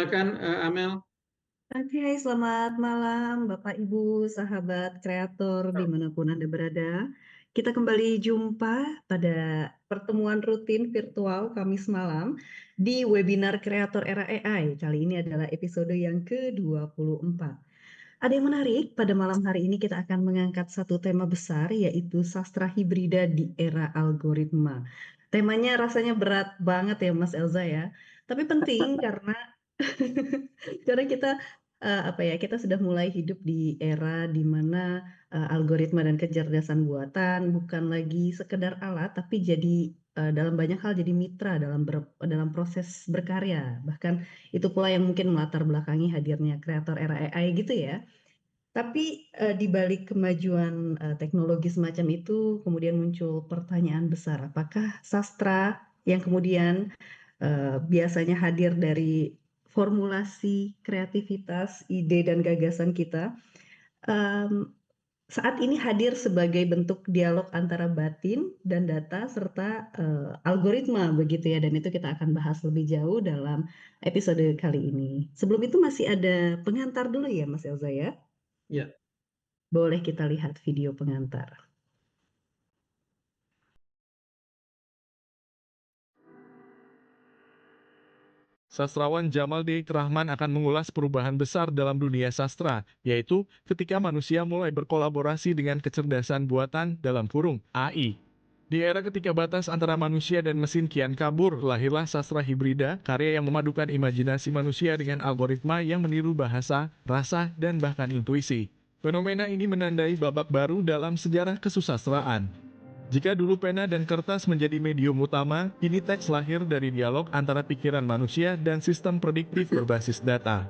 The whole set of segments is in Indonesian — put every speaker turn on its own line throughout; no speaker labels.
Silakan, Amel.
Oke, selamat malam Bapak Ibu, sahabat kreator dimanapun Anda berada. Kita kembali jumpa pada pertemuan rutin virtual Kamis malam di webinar Kreator Era AI. Kali ini adalah episode yang ke-24. Ada yang menarik, pada malam hari ini kita akan mengangkat satu tema besar yaitu sastra hibrida di era algoritma. Temanya rasanya berat banget ya Mas Elza ya, tapi penting karena karena kita apa ya, kita sudah mulai hidup di era di mana algoritma dan kecerdasan buatan bukan lagi sekedar alat, tapi jadi dalam banyak hal jadi mitra dalam proses berkarya. Bahkan itu pula yang mungkin melatar belakangi hadirnya kreator era AI gitu ya. Tapi di balik kemajuan teknologi semacam itu kemudian muncul pertanyaan besar, apakah sastra yang kemudian biasanya hadir dari formulasi kreativitas, ide dan gagasan kita, em, saat ini hadir sebagai bentuk dialog antara batin dan data serta algoritma begitu ya, dan itu kita akan bahas lebih jauh dalam episode kali ini. Sebelum itu masih ada pengantar dulu ya Mas Elza ya.
Ya,
Boleh kita lihat video pengantar.
Sastrawan Jamal D. Rahman akan mengulas perubahan besar dalam dunia sastra, yaitu ketika manusia mulai berkolaborasi dengan kecerdasan buatan dalam kurung AI. Di era ketika batas antara manusia dan mesin kian kabur, lahirlah sastra hibrida, karya yang memadukan imajinasi manusia dengan algoritma yang meniru bahasa, rasa, dan bahkan intuisi. Fenomena ini menandai babak baru dalam sejarah kesusastraan. Jika dulu pena dan kertas menjadi medium utama, kini teks lahir dari dialog antara pikiran manusia dan sistem prediktif berbasis data.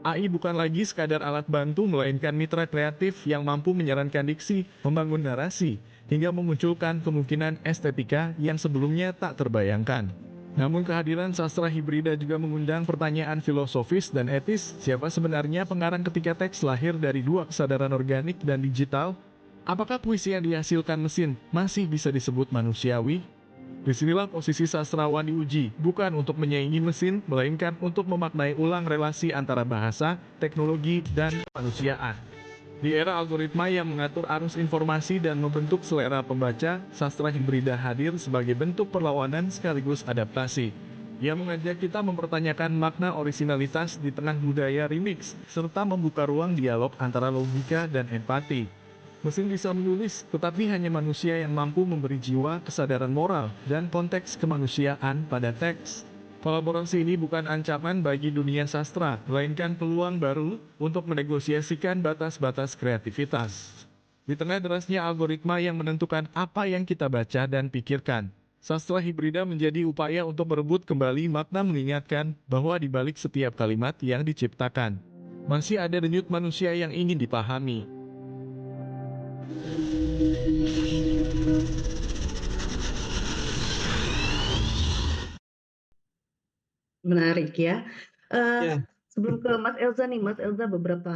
AI bukan lagi sekadar alat bantu, melainkan mitra kreatif yang mampu menyarankan diksi, membangun narasi, hingga memunculkan kemungkinan estetika yang sebelumnya tak terbayangkan. Namun kehadiran sastra hibrida juga mengundang pertanyaan filosofis dan etis, siapa sebenarnya pengarang ketika teks lahir dari dua kesadaran organik dan digital? Apakah puisi yang dihasilkan mesin masih bisa disebut manusiawi? Disinilah posisi sastrawan diuji, bukan untuk menyaingi mesin, melainkan untuk memaknai ulang relasi antara bahasa, teknologi, dan kemanusiaan. Di era algoritma yang mengatur arus informasi dan membentuk selera pembaca, sastra hibrida hadir sebagai bentuk perlawanan sekaligus adaptasi. Ia mengajak kita mempertanyakan makna orisinalitas di tengah budaya remix, serta membuka ruang dialog antara logika dan empati. Mesin bisa menulis, tetapi hanya manusia yang mampu memberi jiwa, kesadaran moral, dan konteks kemanusiaan pada teks. Kolaborasi ini bukan ancaman bagi dunia sastra, melainkan peluang baru untuk menegosiasikan batas-batas kreativitas. Di tengah derasnya algoritma yang menentukan apa yang kita baca dan pikirkan, sastra hibrida menjadi upaya untuk merebut kembali makna, mengingatkan bahwa di balik setiap kalimat yang diciptakan, masih ada denyut manusia yang ingin dipahami.
Menarik ya. Eh,
ya,
Sebelum ke Mas Elza nih, Mas Elza beberapa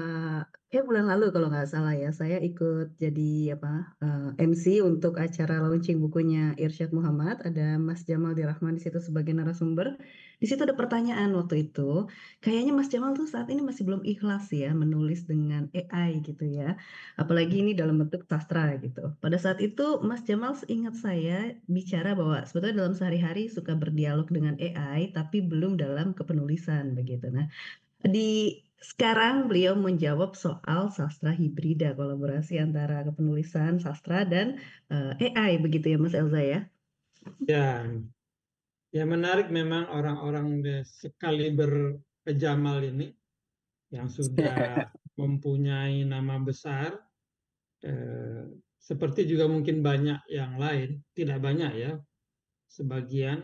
kayak bulan lalu kalau nggak salah ya, saya ikut jadi apa MC untuk acara launching bukunya Irsyad Muhammad. Ada Mas Jamal Dirahman di situ sebagai narasumber. Di situ ada pertanyaan waktu itu. Kayaknya Mas Jamal tuh saat ini masih belum ikhlas ya menulis dengan AI gitu ya. Apalagi ini dalam bentuk sastra gitu. Pada saat itu Mas Jamal seingat saya bicara bahwa sebetulnya dalam sehari-hari suka berdialog dengan AI tapi belum dalam kepenulisan begitu. Nah, di sekarang beliau menjawab soal sastra hibrida, kolaborasi antara kepenulisan sastra dan AI begitu ya Mas Elza ya.
ya, ya menarik memang orang-orang sekaliber Jamal ini yang sudah mempunyai nama besar, eh, seperti juga mungkin banyak yang lain, tidak banyak ya, sebagian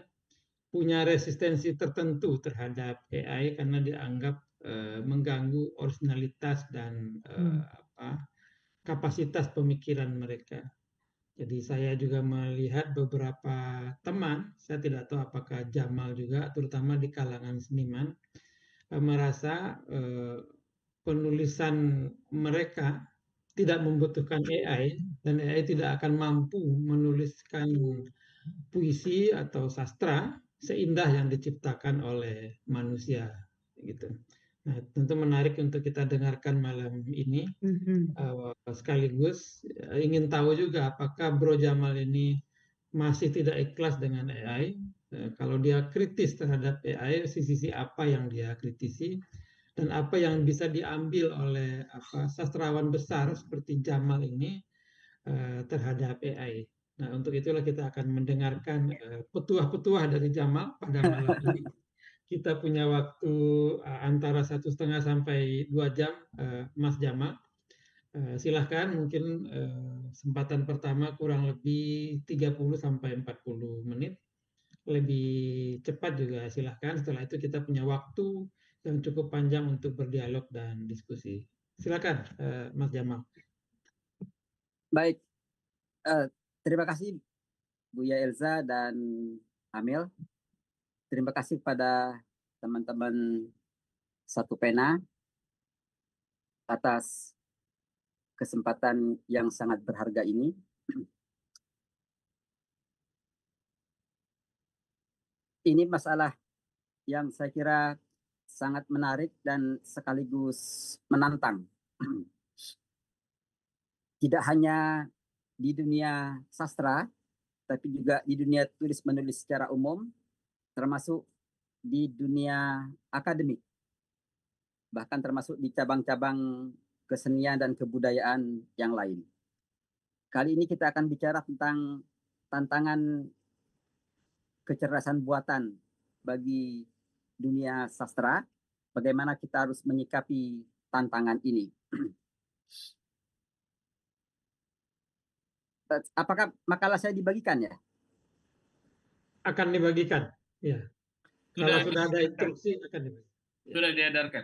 punya resistensi tertentu terhadap AI karena dianggap mengganggu originalitas dan
Hmm.
kapasitas pemikiran mereka. Jadi saya juga melihat beberapa teman, saya tidak tahu apakah Jamal juga, terutama di kalangan seniman, merasa penulisan mereka tidak membutuhkan AI dan AI tidak akan mampu menuliskan puisi atau sastra seindah yang diciptakan oleh manusia. gitu. Nah, tentu menarik untuk kita dengarkan malam ini. Sekaligus ingin tahu juga apakah Bro Jamal ini masih tidak ikhlas dengan AI. Kalau dia kritis terhadap AI, sisi apa yang dia kritisi dan apa yang bisa diambil oleh sastrawan besar seperti Jamal ini terhadap AI. Nah, untuk itulah kita akan mendengarkan petuah-petuah dari Jamal pada malam ini. Kita punya waktu antara 1,5 sampai 2 jam, Mas Jamal. Silahkan mungkin kesempatan pertama kurang lebih 30 sampai 40 menit. Lebih cepat juga silahkan. Setelah itu kita punya waktu yang cukup panjang untuk berdialog dan diskusi. Silakan, Mas Jamal.
Baik, terima kasih Buya Elza dan Amel. Terima kasih pada teman-teman Satu Pena atas kesempatan yang sangat berharga ini. Ini masalah yang saya kira sangat menarik dan sekaligus menantang. Tidak hanya di dunia sastra, tapi juga di dunia tulis-menulis secara umum, termasuk di dunia akademik, bahkan termasuk di cabang-cabang kesenian dan kebudayaan yang lain. Kali ini kita akan bicara tentang tantangan kecerdasan buatan bagi dunia sastra, bagaimana kita harus menyikapi tantangan ini. Apakah makalah saya dibagikan ya?
Akan dibagikan, ya. Kalau sudah ada instruksi akan dibagikan.
Sudah diedarkan.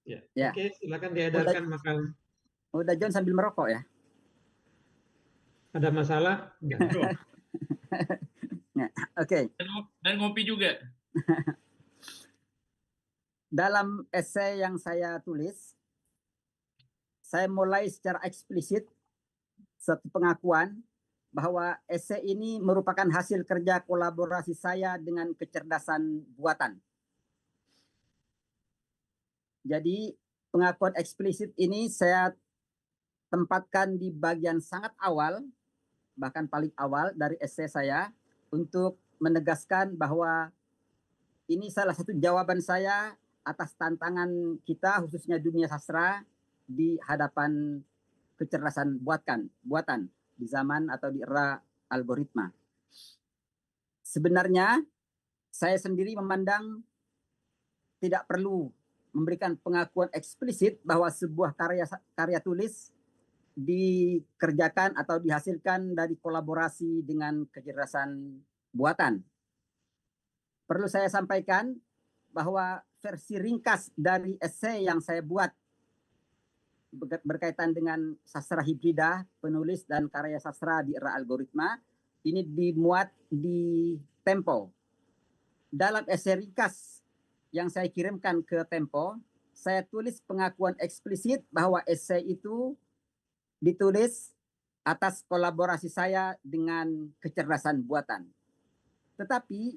Ya.
Ya.
Oke, silakan diedarkan makalah.
Udah John sambil merokok ya?
Ada masalah? Enggak.
Oke.
Dan ngopi juga.
Dalam esai yang saya tulis, saya mulai secara eksplisit satu pengakuan bahwa esai ini merupakan hasil kerja kolaborasi saya dengan kecerdasan buatan. Jadi pengakuan eksplisit ini saya tempatkan di bagian sangat awal, bahkan paling awal dari esai saya, untuk menegaskan bahwa ini salah satu jawaban saya atas tantangan kita, khususnya dunia sastra, di hadapan kecerdasan buatan di zaman atau di era algoritma. Sebenarnya saya sendiri memandang tidak perlu memberikan pengakuan eksplisit bahwa sebuah karya tulis dikerjakan atau dihasilkan dari kolaborasi dengan kecerdasan buatan. Perlu saya sampaikan bahwa versi ringkas dari esai yang saya buat berkaitan dengan sastra hibrida, penulis dan karya sastra di era algoritma, ini dimuat di Tempo. Dalam esai ringkas yang saya kirimkan ke Tempo, saya tulis pengakuan eksplisit bahwa esai itu ditulis atas kolaborasi saya dengan kecerdasan buatan. Tetapi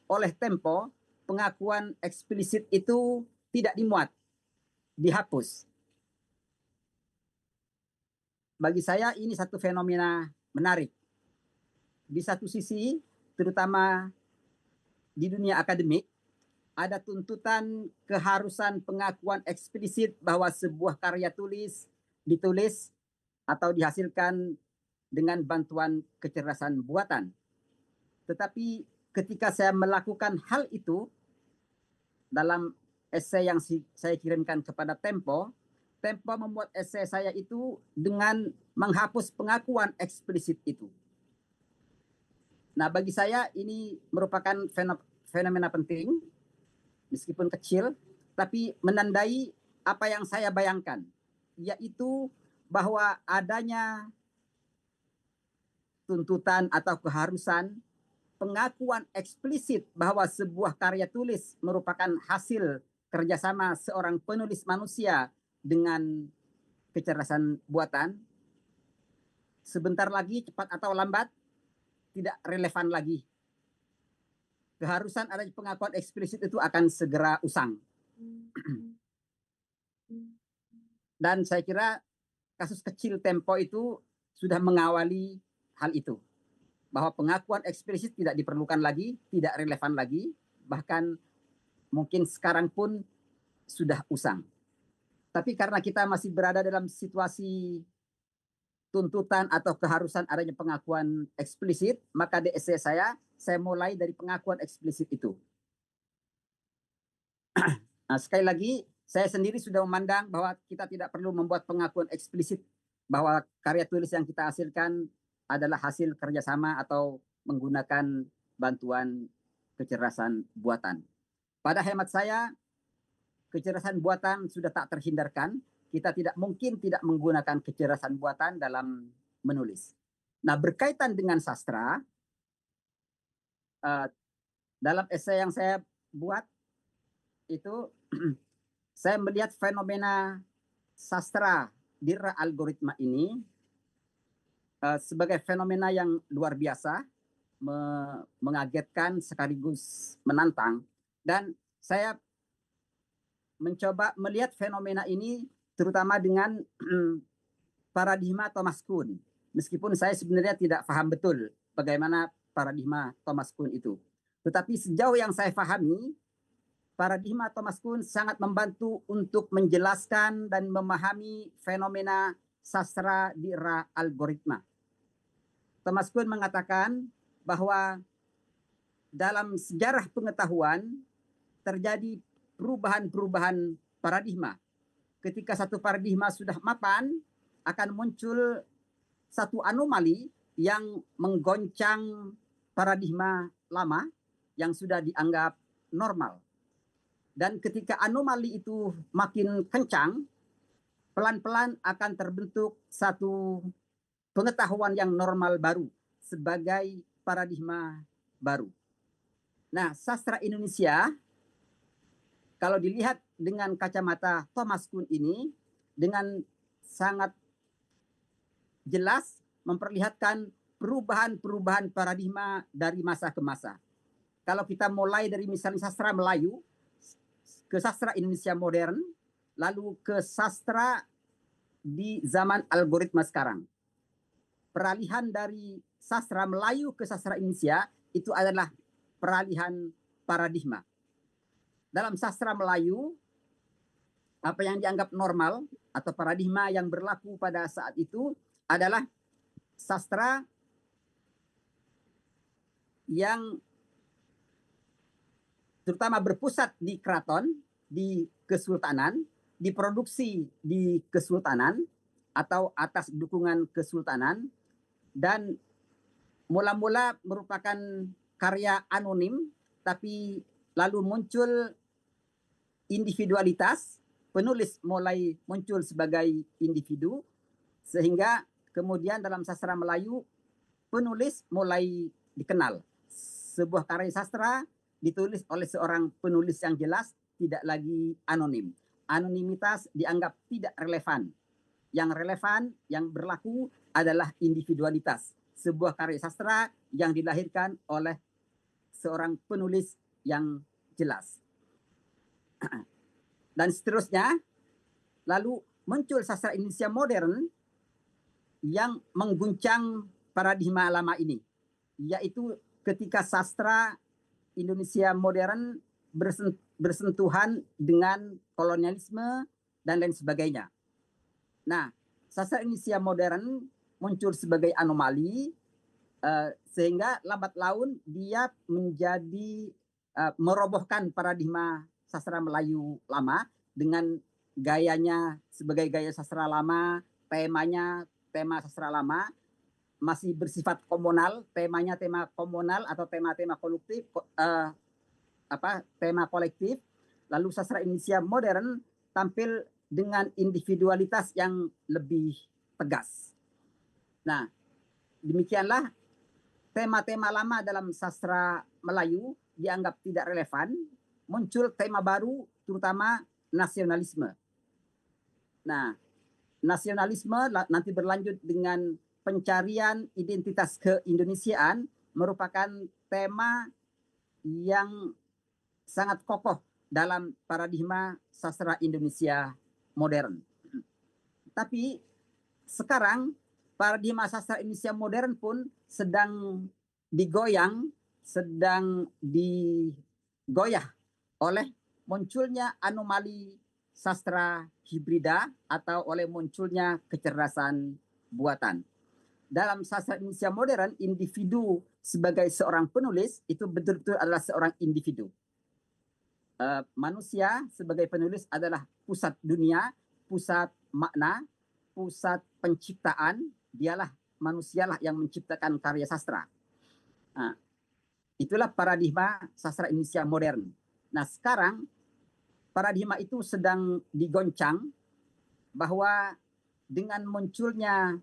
oleh Tempo, pengakuan eksplisit itu tidak dimuat, dihapus. Bagi saya ini satu fenomena menarik. Di satu sisi, terutama di dunia akademik, ada tuntutan keharusan pengakuan eksplisit bahwa sebuah karya tulis ditulis atau dihasilkan dengan bantuan kecerdasan buatan. Tetapi ketika saya melakukan hal itu dalam esai yang saya kirimkan kepada Tempo, Tempo membuat esai saya itu dengan menghapus pengakuan eksplisit itu. Nah, bagi saya ini merupakan fenomena penting, meskipun kecil, tapi menandai apa yang saya bayangkan, yaitu bahwa adanya tuntutan atau keharusan pengakuan eksplisit bahwa sebuah karya tulis merupakan hasil kerjasama seorang penulis manusia dengan kecerdasan buatan, sebentar lagi cepat atau lambat tidak relevan lagi. Keharusan adanya pengakuan eksplisit itu akan segera usang. Dan saya kira kasus kecil Tempo itu sudah mengawali hal itu. Bahwa pengakuan eksplisit tidak diperlukan lagi, tidak relevan lagi, bahkan mungkin sekarang pun sudah usang. Tapi karena kita masih berada dalam situasi tuntutan atau keharusan adanya pengakuan eksplisit, maka di essay saya mulai dari pengakuan eksplisit itu. Nah, sekali lagi, saya sendiri sudah memandang bahwa kita tidak perlu membuat pengakuan eksplisit bahwa karya tulis yang kita hasilkan adalah hasil kerjasama atau menggunakan bantuan kecerdasan buatan. Pada hemat saya, kecerdasan buatan sudah tak terhindarkan. Kita tidak mungkin tidak menggunakan kecerdasan buatan dalam menulis. Nah, berkaitan dengan sastra, dalam essay yang saya buat itu saya melihat fenomena sastra di era algoritma ini sebagai fenomena yang luar biasa, mengagetkan sekaligus menantang, dan saya mencoba melihat fenomena ini terutama dengan paradigma Thomas Kuhn. Meskipun saya sebenarnya tidak paham betul bagaimana paradigma Thomas Kuhn itu. Tetapi sejauh yang saya pahami, paradigma Thomas Kuhn sangat membantu untuk menjelaskan dan memahami fenomena sastra di era algoritma. Thomas Kuhn mengatakan bahwa dalam sejarah pengetahuan terjadi perubahan-perubahan paradigma. Ketika satu paradigma sudah mapan, akan muncul satu anomali yang menggoncang paradigma lama yang sudah dianggap normal. Dan ketika anomali itu makin kencang, pelan-pelan akan terbentuk satu pengetahuan yang normal baru sebagai paradigma baru. Nah, sastra Indonesia kalau dilihat dengan kacamata Thomas Kuhn ini dengan sangat jelas memperlihatkan perubahan-perubahan paradigma dari masa ke masa. Kalau kita mulai dari misalnya sastra Melayu ke sastra Indonesia modern, lalu ke sastra di zaman algoritma sekarang. Peralihan dari sastra Melayu ke sastra Indonesia itu adalah peralihan paradigma. Dalam sastra Melayu, apa yang dianggap normal atau paradigma yang berlaku pada saat itu adalah sastra yang terutama berpusat di keraton, di kesultanan, diproduksi di kesultanan atau atas dukungan kesultanan, dan mula-mula merupakan karya anonim, tapi lalu muncul individualitas, penulis mulai muncul sebagai individu, sehingga kemudian dalam sastra Melayu penulis mulai dikenal. Sebuah karya sastra ditulis oleh seorang penulis yang jelas, tidak lagi anonim. Anonimitas dianggap tidak relevan. Yang relevan, yang berlaku adalah individualitas. Sebuah karya sastra yang dilahirkan oleh seorang penulis yang jelas. Dan seterusnya, lalu muncul sastra Indonesia modern yang mengguncang paradigma lama ini, yaitu ketika sastra Indonesia modern bersentuhan dengan kolonialisme dan lain sebagainya. Nah, sastra Indonesia modern muncul sebagai anomali, sehingga lambat laun dia menjadi merobohkan paradigma sastra Melayu lama dengan gayanya sebagai gaya sastra lama, temanya tema sastra lama, masih bersifat komunal, temanya tema komunal atau tema-tema kolektif, tema kolektif. Lalu sastra Indonesia modern tampil dengan individualitas yang lebih tegas. Nah, demikianlah tema-tema lama dalam sastra Melayu dianggap tidak relevan, muncul tema baru terutama nasionalisme. Nah, nasionalisme nanti berlanjut dengan pencarian identitas keindonesiaan merupakan tema yang sangat kokoh dalam paradigma sastra Indonesia modern. Tapi sekarang paradigma sastra Indonesia modern pun sedang digoyang, sedang digoyah oleh munculnya anomali sastra hibrida atau oleh munculnya kecerdasan buatan. Dalam sastra Indonesia modern, individu sebagai seorang penulis itu betul-betul adalah seorang individu. Manusia sebagai penulis adalah pusat dunia, pusat makna, pusat penciptaan. Dialah manusialah yang menciptakan karya sastra. Nah, itulah paradigma sastra Indonesia modern. Nah, sekarang paradigma itu sedang digoncang bahwa dengan munculnya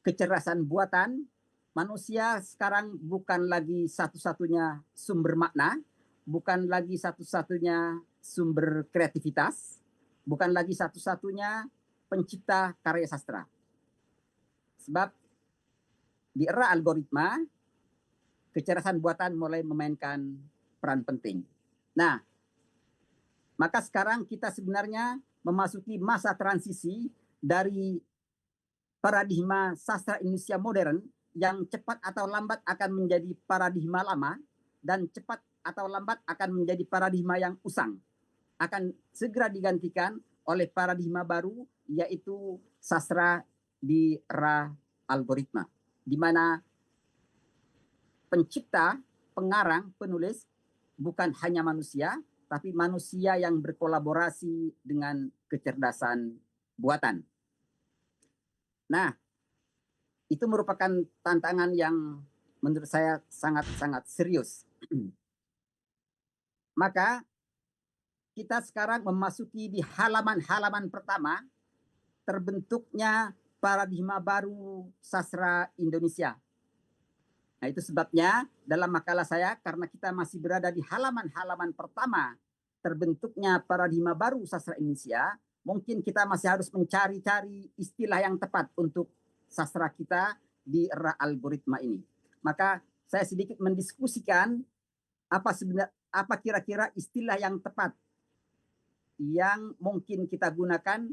kecerdasan buatan, manusia sekarang bukan lagi satu-satunya sumber makna, bukan lagi satu-satunya sumber kreativitas, bukan lagi satu-satunya pencipta karya sastra. Sebab di era algoritma, kecerdasan buatan mulai memainkan peran penting. Nah, maka sekarang kita sebenarnya memasuki masa transisi dari paradigma sastra Indonesia modern yang cepat atau lambat akan menjadi paradigma lama dan cepat atau lambat akan menjadi paradigma yang usang. Akan segera digantikan oleh paradigma baru, yaitu sastra di era algoritma, di mana pencipta, pengarang, penulis bukan hanya manusia, tapi manusia yang berkolaborasi dengan kecerdasan buatan. Nah, itu merupakan tantangan yang menurut saya sangat-sangat serius. Maka kita sekarang memasuki di halaman-halaman pertama terbentuknya paradigma baru sastra Indonesia. Nah, itu sebabnya dalam makalah saya, karena kita masih berada di halaman-halaman pertama terbentuknya paradigma baru sastra Indonesia, mungkin kita masih harus mencari-cari istilah yang tepat untuk sastra kita di era algoritma ini. Maka saya sedikit mendiskusikan apa kira-kira istilah yang tepat yang mungkin kita gunakan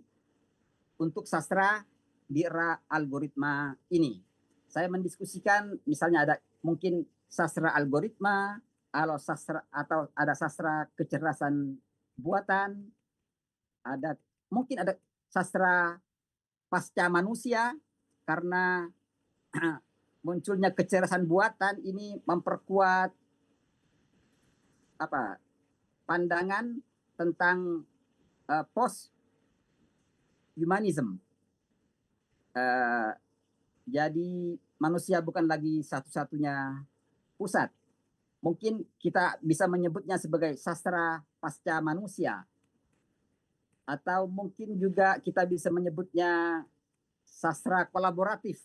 untuk sastra di era algoritma ini. Saya mendiskusikan misalnya ada mungkin sastra algoritma, atau ada sastra kecerdasan buatan, mungkin ada sastra pasca manusia, karena munculnya kecerdasan buatan ini memperkuat pandangan tentang post humanism. Jadi manusia bukan lagi satu-satunya pusat. Mungkin kita bisa menyebutnya sebagai sastra pasca manusia. Atau mungkin juga kita bisa menyebutnya sastra kolaboratif,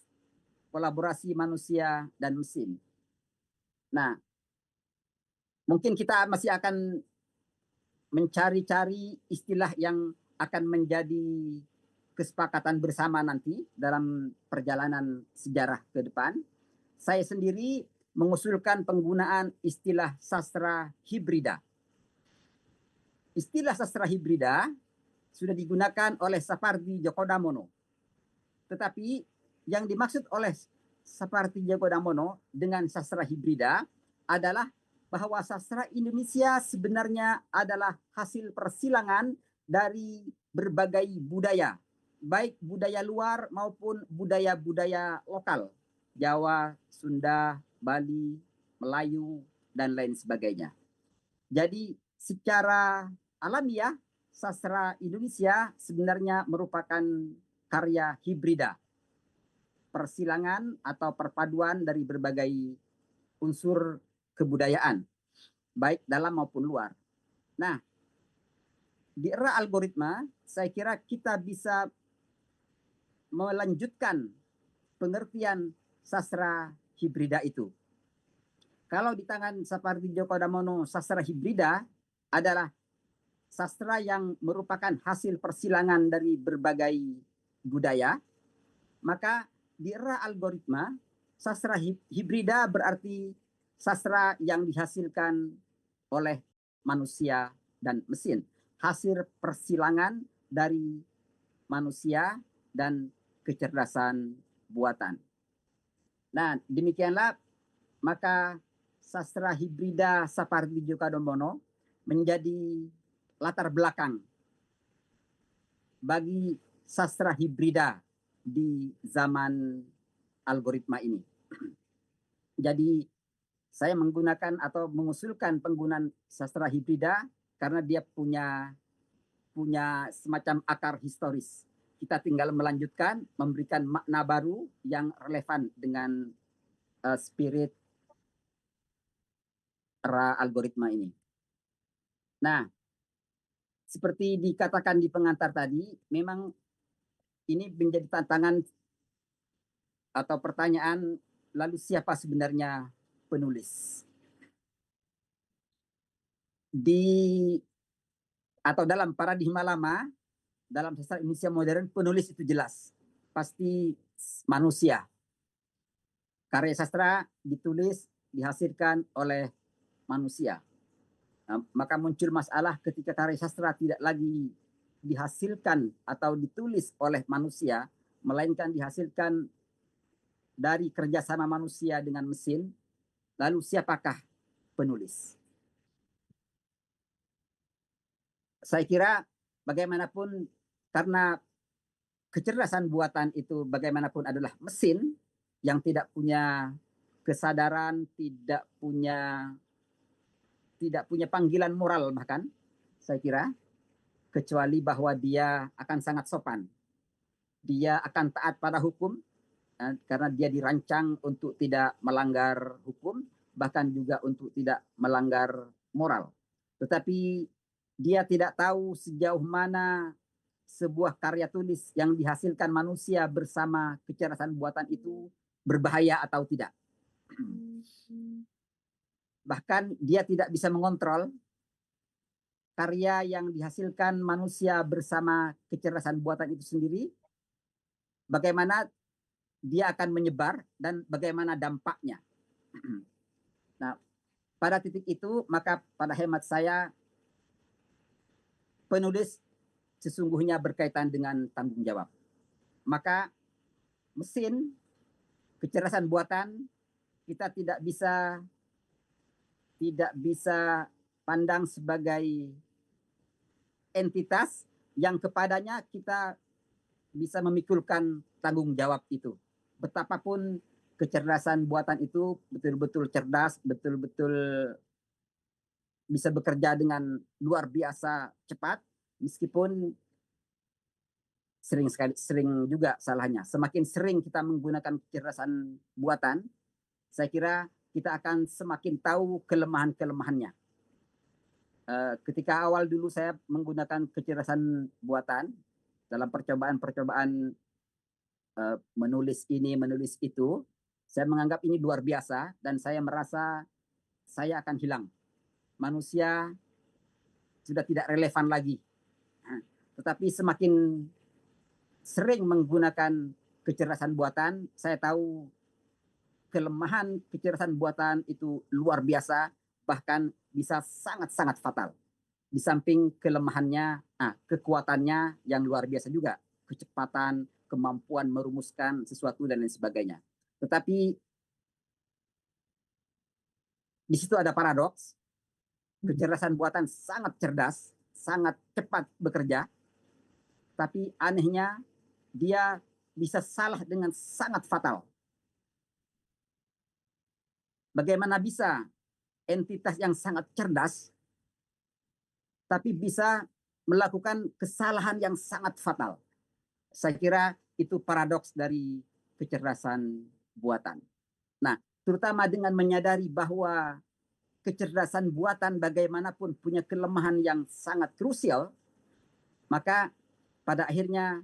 kolaborasi manusia dan mesin. Nah, mungkin kita masih akan mencari-cari istilah yang akan menjadi kesepakatan bersama nanti dalam perjalanan sejarah ke depan. Saya sendiri mengusulkan penggunaan istilah sastra hibrida. Istilah sastra hibrida sudah digunakan oleh Sapardi Djoko Damono. Tetapi yang dimaksud oleh Sapardi Djoko Damono dengan sastra hibrida adalah bahwa sastra Indonesia sebenarnya adalah hasil persilangan dari berbagai budaya, baik budaya luar maupun budaya-budaya lokal, Jawa, Sunda, Bali, Melayu, dan lain sebagainya. Jadi secara alamiah, sastra Indonesia sebenarnya merupakan karya hibrida, persilangan atau perpaduan dari berbagai unsur kebudayaan, baik dalam maupun luar. Nah, di era algoritma, saya kira kita bisa melanjutkan pengertian sastra hibrida itu. Kalau di tangan Sapardi Djoko Damono, sastra hibrida adalah sastra yang merupakan hasil persilangan dari berbagai budaya, maka di era algoritma, sastra hibrida berarti sastra yang dihasilkan oleh manusia dan mesin, hasil persilangan dari manusia dan kecerdasan buatan. Nah, demikianlah maka sastra hibrida Sapardi Djoko Damono menjadi latar belakang bagi sastra hibrida di zaman algoritma ini. Jadi saya menggunakan atau mengusulkan penggunaan sastra hibrida karena dia punya semacam akar historis. Kita tinggal melanjutkan, memberikan makna baru yang relevan dengan spirit era algoritma ini. Nah, seperti dikatakan di pengantar tadi, memang ini menjadi tantangan atau pertanyaan, lalu siapa sebenarnya penulis? Atau dalam paradigma lama, dalam sastra Indonesia modern, penulis itu jelas, pasti manusia. Karya sastra ditulis, dihasilkan oleh manusia. Nah, maka muncul masalah ketika karya sastra tidak lagi dihasilkan atau ditulis oleh manusia, melainkan dihasilkan dari kerjasama manusia dengan mesin, lalu siapakah penulis? Saya kira bagaimanapun, karena kecerdasan buatan itu bagaimanapun adalah mesin yang tidak punya kesadaran, tidak punya panggilan moral bahkan, saya kira, kecuali bahwa dia akan sangat sopan. Dia akan taat pada hukum, karena dia dirancang untuk tidak melanggar hukum, bahkan juga untuk tidak melanggar moral. Tetapi dia tidak tahu sejauh mana sebuah karya tulis yang dihasilkan manusia bersama kecerdasan buatan itu berbahaya atau tidak. Bahkan dia tidak bisa mengontrol karya yang dihasilkan manusia bersama kecerdasan buatan itu sendiri, bagaimana dia akan menyebar dan bagaimana dampaknya. Nah, pada titik itu, maka pada hemat saya, penulis sesungguhnya berkaitan dengan tanggung jawab. Maka mesin, kecerdasan buatan, kita tidak bisa pandang sebagai entitas yang kepadanya kita bisa memikulkan tanggung jawab itu. Betapapun kecerdasan buatan itu betul-betul cerdas, betul-betul bisa bekerja dengan luar biasa cepat, meskipun sering juga salahnya. Semakin sering kita menggunakan kecerdasan buatan, saya kira kita akan semakin tahu kelemahan-kelemahannya. Ketika awal dulu saya menggunakan kecerdasan buatan dalam percobaan-percobaan menulis ini, menulis itu, saya menganggap ini luar biasa dan saya merasa saya akan hilang. Manusia sudah tidak relevan lagi. Tetapi semakin sering menggunakan kecerdasan buatan, saya tahu kelemahan kecerdasan buatan itu luar biasa, bahkan bisa sangat-sangat fatal. Di samping kelemahannya, kekuatannya yang luar biasa juga, kecepatan, kemampuan merumuskan sesuatu dan lain sebagainya. Tetapi di situ ada paradoks. Kecerdasan buatan sangat cerdas, sangat cepat bekerja, tapi anehnya dia bisa salah dengan sangat fatal. Bagaimana bisa entitas yang sangat cerdas tapi bisa melakukan kesalahan yang sangat fatal? Saya kira itu paradoks dari kecerdasan buatan. Nah, terutama dengan menyadari bahwa kecerdasan buatan bagaimanapun punya kelemahan yang sangat krusial, maka pada akhirnya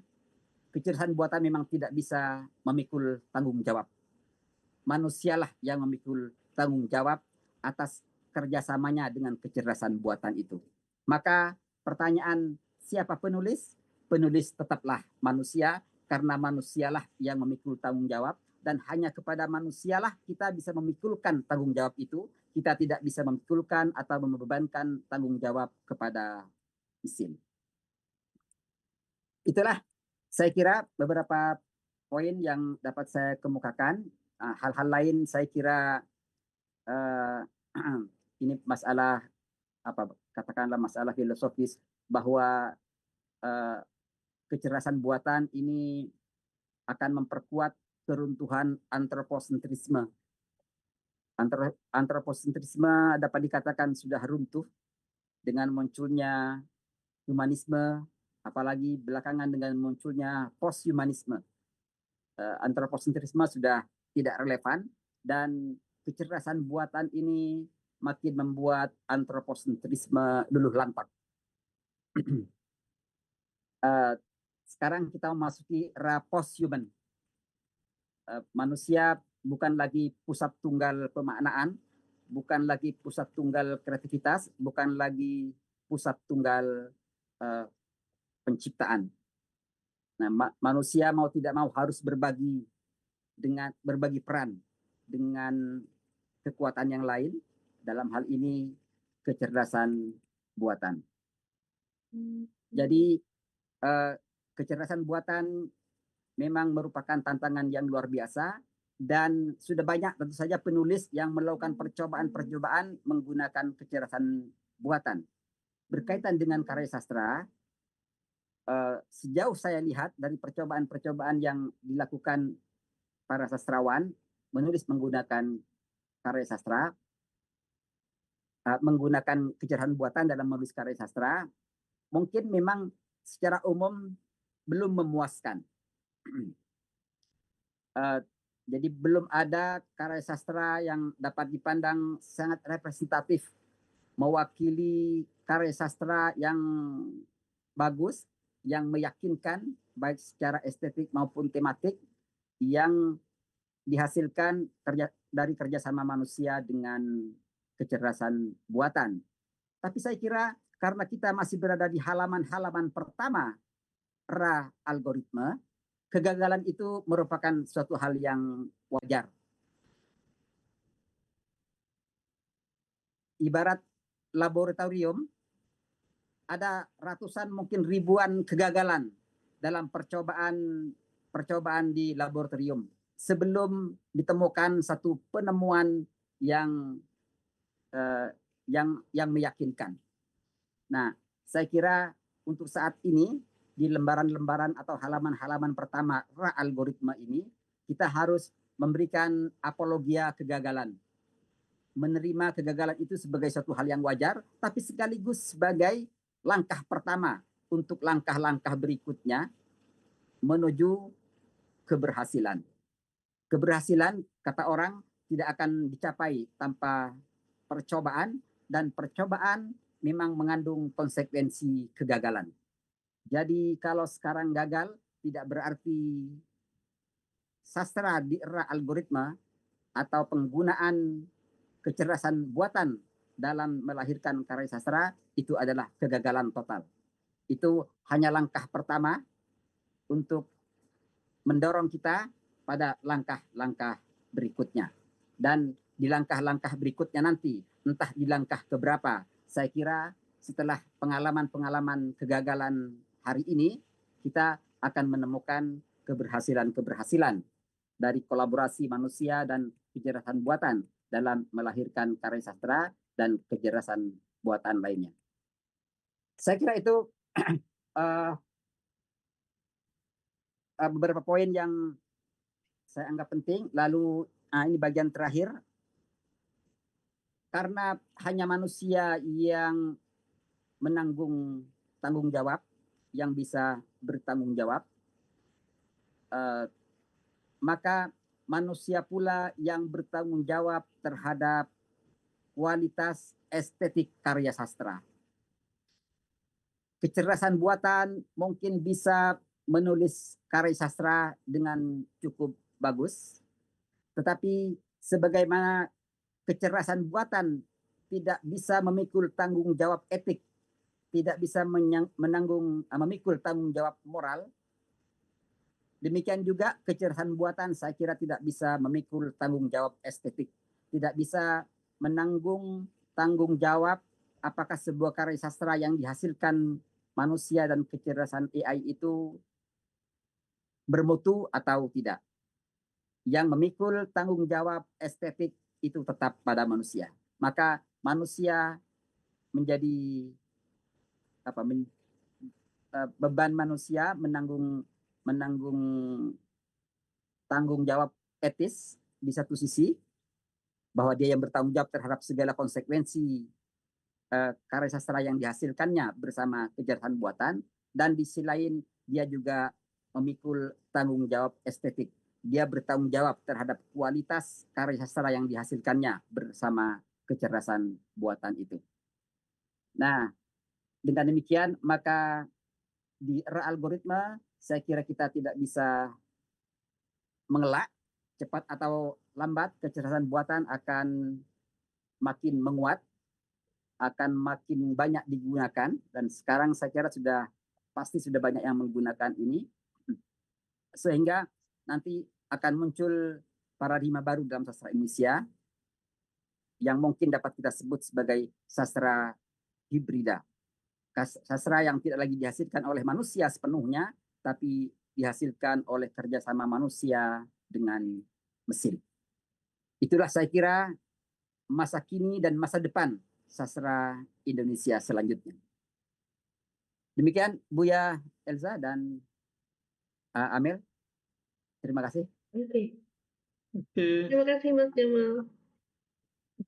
kecerdasan buatan memang tidak bisa memikul tanggung jawab. Manusialah yang memikul tanggung jawab atas kerjasamanya dengan kecerdasan buatan itu. Maka pertanyaan siapa penulis? Penulis tetaplah manusia, karena manusialah yang memikul tanggung jawab, dan hanya kepada manusialah kita bisa memikulkan tanggung jawab itu. kita tidak bisa memikulkan atau membebankan tanggung jawab kepada mesin. Itulah saya kira beberapa poin yang dapat saya kemukakan. Hal-hal lain saya kira ini masalah katakanlah masalah filosofis bahwa kecerdasan buatan ini akan memperkuat keruntuhan antroposentrisme. Antroposentrisme dapat dikatakan sudah runtuh dengan munculnya humanisme, apalagi belakangan dengan munculnya posthumanisme. Antroposentrisme sudah tidak relevan dan kecerdasan buatan ini makin membuat antroposentrisme luluh lantak. Sekarang kita memasuki era posthuman. Manusia bukan lagi pusat tunggal pemaknaan, bukan lagi pusat tunggal kreativitas, bukan lagi pusat tunggal penciptaan. Nah, manusia mau tidak mau harus berbagi peran dengan kekuatan yang lain, dalam hal ini kecerdasan buatan. Jadi kecerdasan buatan memang merupakan tantangan yang luar biasa dan sudah banyak tentu saja penulis yang melakukan percobaan-percobaan menggunakan kecerdasan buatan. Berkaitan dengan karya sastra, sejauh saya lihat dari percobaan-percobaan yang dilakukan para sastrawan menulis menggunakan karya sastra, menggunakan kecerdasan buatan dalam menulis karya sastra, mungkin memang secara umum belum memuaskan. Jadi belum ada karya sastra yang dapat dipandang sangat representatif, mewakili karya sastra yang bagus, yang meyakinkan baik secara estetik maupun tematik, yang dihasilkan dari kerjasama manusia dengan kecerdasan buatan. Tapi saya kira karena kita masih berada di halaman-halaman pertama era algoritma, kegagalan itu merupakan suatu hal yang wajar. Ibarat laboratorium, ada ratusan mungkin ribuan kegagalan dalam percobaan di laboratorium sebelum ditemukan satu penemuan yang meyakinkan. Nah, saya kira untuk saat ini di lembaran-lembaran atau halaman-halaman pertama algoritma ini, kita harus memberikan apologia kegagalan. Menerima kegagalan itu sebagai suatu hal yang wajar, tapi sekaligus sebagai langkah pertama untuk langkah-langkah berikutnya menuju keberhasilan. Keberhasilan, kata orang, tidak akan dicapai tanpa percobaan, dan percobaan memang mengandung konsekuensi kegagalan. Jadi kalau sekarang gagal, tidak berarti sastra di era algoritma atau penggunaan kecerdasan buatan dalam melahirkan karya sastra itu adalah kegagalan total. Itu hanya langkah pertama untuk mendorong kita pada langkah-langkah berikutnya. Dan di langkah-langkah berikutnya nanti, entah di langkah keberapa, saya kira setelah pengalaman-pengalaman kegagalan hari ini, kita akan menemukan keberhasilan-keberhasilan dari kolaborasi manusia dan kecerdasan buatan dalam melahirkan karya sastra dan kecerdasan buatan lainnya. Saya kira itu beberapa poin yang saya anggap penting. Lalu ini bagian terakhir. Karena hanya manusia yang menanggung tanggung jawab, yang bisa bertanggung jawab, maka manusia pula yang bertanggung jawab terhadap kualitas estetik karya sastra. Kecerdasan buatan mungkin bisa menulis karya sastra dengan cukup bagus, tetapi sebagaimana kecerdasan buatan tidak bisa memikul tanggung jawab etik, tidak bisa memikul tanggung jawab moral. Demikian juga kecerdasan buatan saya kira tidak bisa memikul tanggung jawab estetik, tidak bisa menanggung tanggung jawab apakah sebuah karya sastra yang dihasilkan manusia dan kecerdasan AI itu bermutu atau tidak. Yang memikul tanggung jawab estetik itu tetap pada manusia. Maka manusia menjadi beban manusia menanggung tanggung jawab etis di satu sisi, bahwa dia yang bertanggung jawab terhadap segala konsekuensi karya sastra yang dihasilkannya bersama kecerdasan buatan, dan di sisi lain dia juga memikul tanggung jawab estetik. Dia bertanggung jawab terhadap kualitas karya sastra yang dihasilkannya bersama kecerdasan buatan itu. Nah, dengan demikian maka di era algoritma saya kira kita tidak bisa mengelak cepat atau lambat kecerdasan buatan akan makin menguat, akan makin banyak digunakan, dan sekarang saya kira pasti sudah banyak yang menggunakan ini, sehingga nanti akan muncul paradigma baru dalam sastra Indonesia yang mungkin dapat kita sebut sebagai sastra hibrida. Sastra yang tidak lagi dihasilkan oleh manusia sepenuhnya, tapi dihasilkan oleh kerjasama manusia dengan mesin. Itulah saya kira masa kini dan masa depan sastra Indonesia selanjutnya. Demikian Buya Elza dan Amel. Terima kasih.
Oke.
Oke,
Terima kasih Mas Jamal.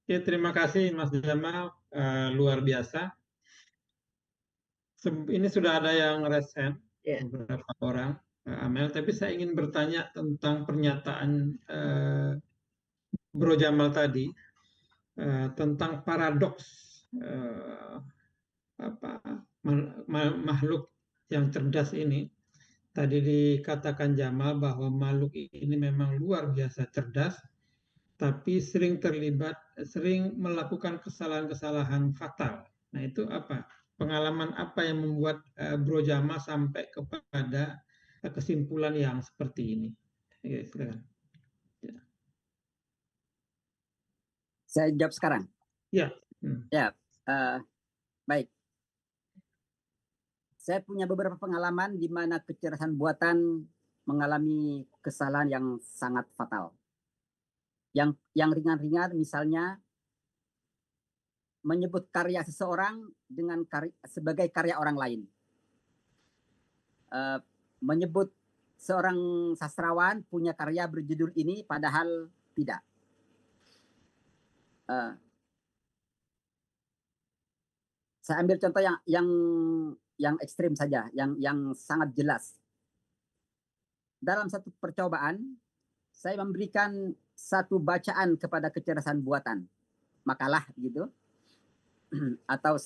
oke, terima kasih Mas Jamal, luar biasa. Ini sudah ada yang resen,
Ya.
beberapa orang, Amel, tapi saya ingin bertanya tentang pernyataan Bro Jamal tadi, tentang paradoks makhluk yang cerdas ini. Tadi dikatakan Jamal bahwa makhluk ini memang luar biasa cerdas, tapi sering melakukan kesalahan-kesalahan fatal. Nah, itu apa? Pengalaman apa yang membuat Bro Jamal sampai kepada kesimpulan yang seperti ini? Oke, silakan.
Saya jawab sekarang.
Ya.
Ya, baik. Saya punya beberapa pengalaman di mana kecerdasan buatan mengalami kesalahan yang sangat fatal. Yang ringan-ringan misalnya menyebut karya seseorang sebagai karya orang lain. Menyebut seorang sastrawan punya karya berjudul ini padahal tidak. Saya ambil contoh yang ekstrim saja, yang sangat jelas. Dalam satu percobaan, saya memberikan satu bacaan kepada kecerdasan buatan, makalah gitu, atau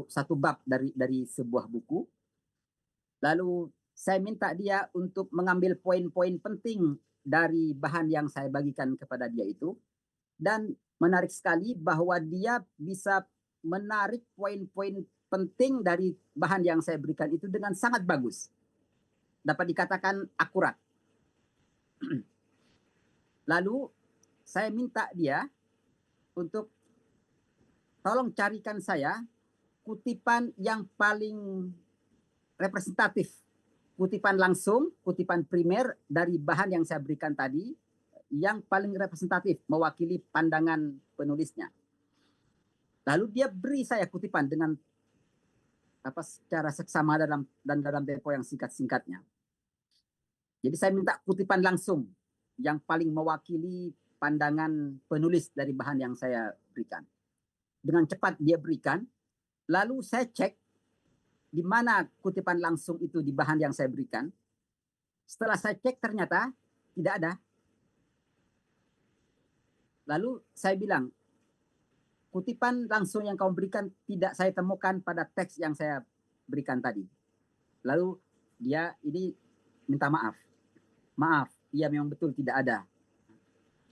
satu bab dari sebuah buku. Lalu saya minta dia untuk mengambil poin-poin penting dari bahan yang saya bagikan kepada dia itu, dan menarik sekali bahwa dia bisa menarik poin-poin penting dari bahan yang saya berikan itu dengan sangat bagus. Dapat dikatakan akurat. Lalu saya minta dia untuk tolong carikan saya kutipan yang paling representatif, kutipan langsung, kutipan primer dari bahan yang saya berikan tadi, yang paling representatif mewakili pandangan penulisnya. Lalu dia beri saya kutipan dengan secara seksama dalam tempo yang singkat-singkatnya. Jadi saya minta kutipan langsung yang paling mewakili pandangan penulis dari bahan yang saya berikan. Dengan cepat dia berikan, lalu saya cek di mana kutipan langsung itu di bahan yang saya berikan. Setelah saya cek ternyata tidak ada. Lalu saya bilang, kutipan langsung yang kamu berikan tidak saya temukan pada teks yang saya berikan tadi. Lalu dia ini minta maaf. Maaf, iya memang betul tidak ada.